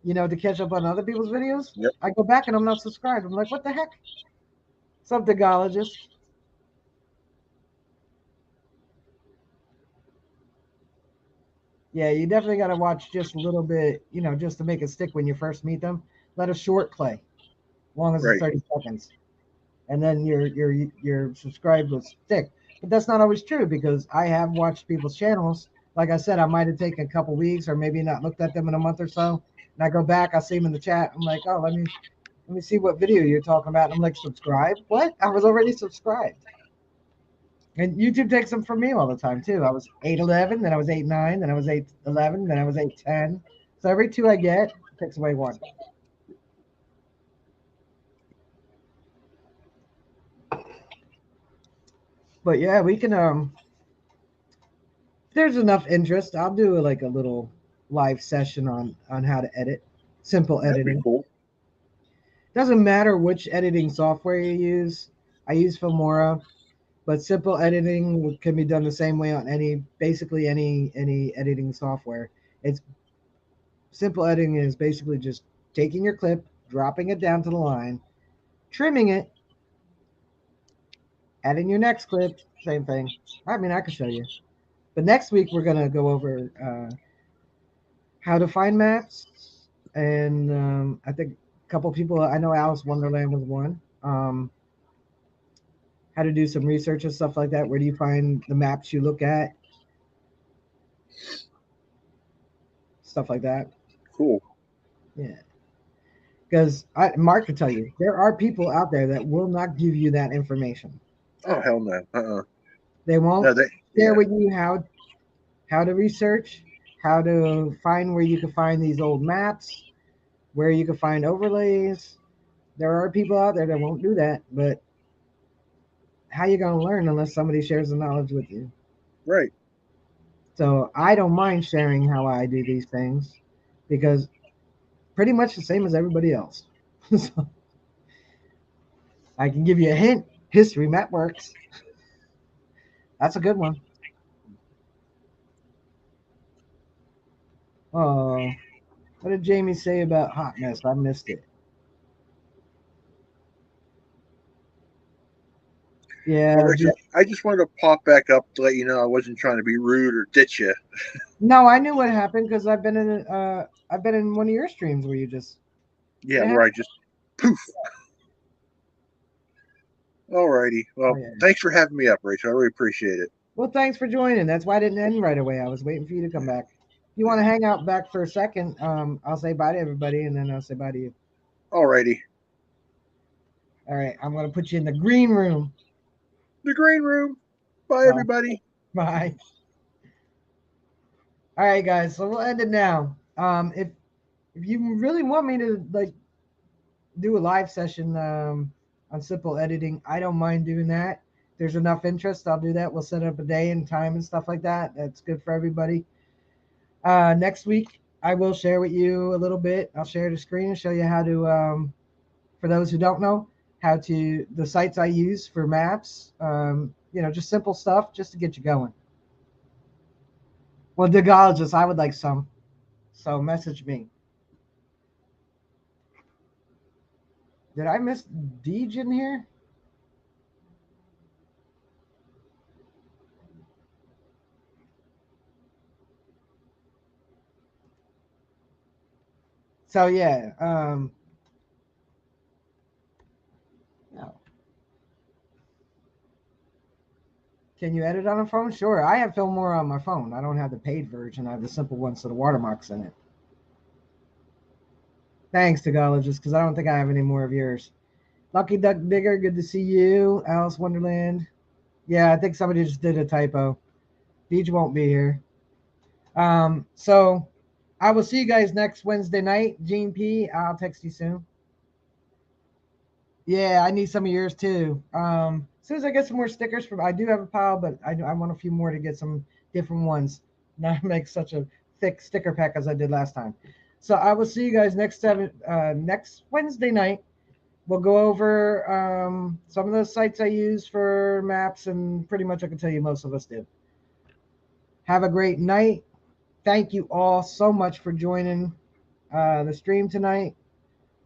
to catch up on other people's videos. Yep. I go back and I'm not subscribed. I'm like, what the heck? Subdigologist. Yeah, you definitely got to watch just a little bit, just to make it stick when you first meet them. Let a short play, as long as it's Right. 30 seconds. And then your subscribed will stick. But that's not always true because I have watched people's channels. Like I said, I might have taken a couple weeks or maybe not looked at them in a month or so. And I go back, I see them in the chat. I'm like, oh, let me see what video you're talking about. And I'm like, subscribe? What? I was already subscribed. And YouTube takes them from me all the time too. I was 811, then I was 89, then I was 811, then I was 810. So every two I get, it takes away one. But yeah, we can if there's enough interest, I'll do like a little live session on how to edit. Simple That'd be editing. cool. Doesn't matter which editing software you use. I use Filmora, but simple editing can be done the same way on basically any editing software. It's simple editing is basically just taking your clip, dropping it down to the line, trimming it, adding your next clip, same thing. I mean, I could show you. But next week we're gonna go over how to find maps, and I think a couple people. I know Alice Wonderland was one. How to do some research and stuff like that. Where do you find the maps you look at? Stuff like that. Cool. Yeah, because Mark can tell you there are people out there that will not give you that information. Oh hell no. Uh-uh. They won't No, they share yeah. with you how to research, how to find where you can find these old maps, where you can find overlays. There are people out there that won't do that, but how you gonna learn unless somebody shares the knowledge with you? Right. So I don't mind sharing how I do these things because pretty much the same as everybody else. So I can give you a hint. History map works. That's a good one. Oh, what did Jamie say about hot mess? I missed it. Well, Yeah. Rachel, I just wanted to pop back up to let you know I wasn't trying to be rude or ditch you. No, I knew what happened because I've been in one of your streams where you just Yeah, it where happened. I just poof. Alrighty. Oh, Well, yeah. thanks for having me up, Rachel. I really appreciate it. Well, thanks for joining. That's why I didn't end right away. I was waiting for you to come back. If you want to hang out back for a second, I'll say bye to everybody and then I'll say bye to you. Alrighty. All right, I'm gonna put you in the green room. The green room. Bye, Bye. everybody. Bye. All right, guys. So we'll end it now. If you really want me to like do a live session on simple editing, I don't mind doing that. There's enough interest, I'll do that. We'll set up a day and time and stuff like that. That's good for everybody. Next week, I will share with you a little bit. I'll share the screen and show you how to, for those who don't know, the sites I use for maps. Just simple stuff just to get you going. Well, Digologist, I would like some. So message me. Did I miss Deej in here? So yeah, no. Can you edit on a phone? Sure. I have Filmora on my phone. I don't have the paid version. I have the simple one, so the watermark's in it. Thanks, Tagalogist, because I don't think I have any more of yours. Lucky Duck Digger, good to see you. Alice Wonderland. Yeah, I think somebody just did a typo. Deej won't be here. So I will see you guys next Wednesday night. Gene P, I'll text you soon. Yeah, I need some of yours too. As soon as I get some more stickers from, I do have a pile, but I want a few more to get some different ones. Not make such a thick sticker pack as I did last time. So I will see you guys next Wednesday night. We'll go over some of the sites I use for maps, and pretty much I can tell you most of us did. Have a great night. Thank you all so much for joining the stream tonight.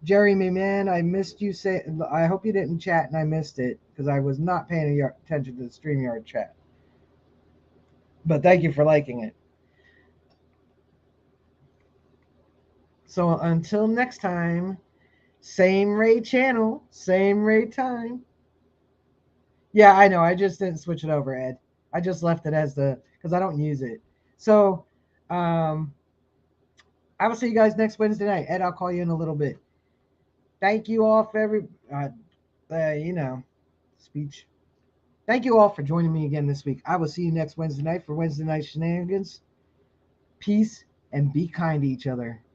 Jeremy, man, I missed you. I hope you didn't chat and I missed it because I was not paying attention to the StreamYard chat. But thank you for liking it. So until next time, same Ray channel, same Ray time. Yeah, I know. I just didn't switch it over, Ed. I just left it as because I don't use it. So I will see you guys next Wednesday night. Ed, I'll call you in a little bit. Thank you all for speech. Thank you all for joining me again this week. I will see you next Wednesday night for Wednesday night shenanigans. Peace and be kind to each other.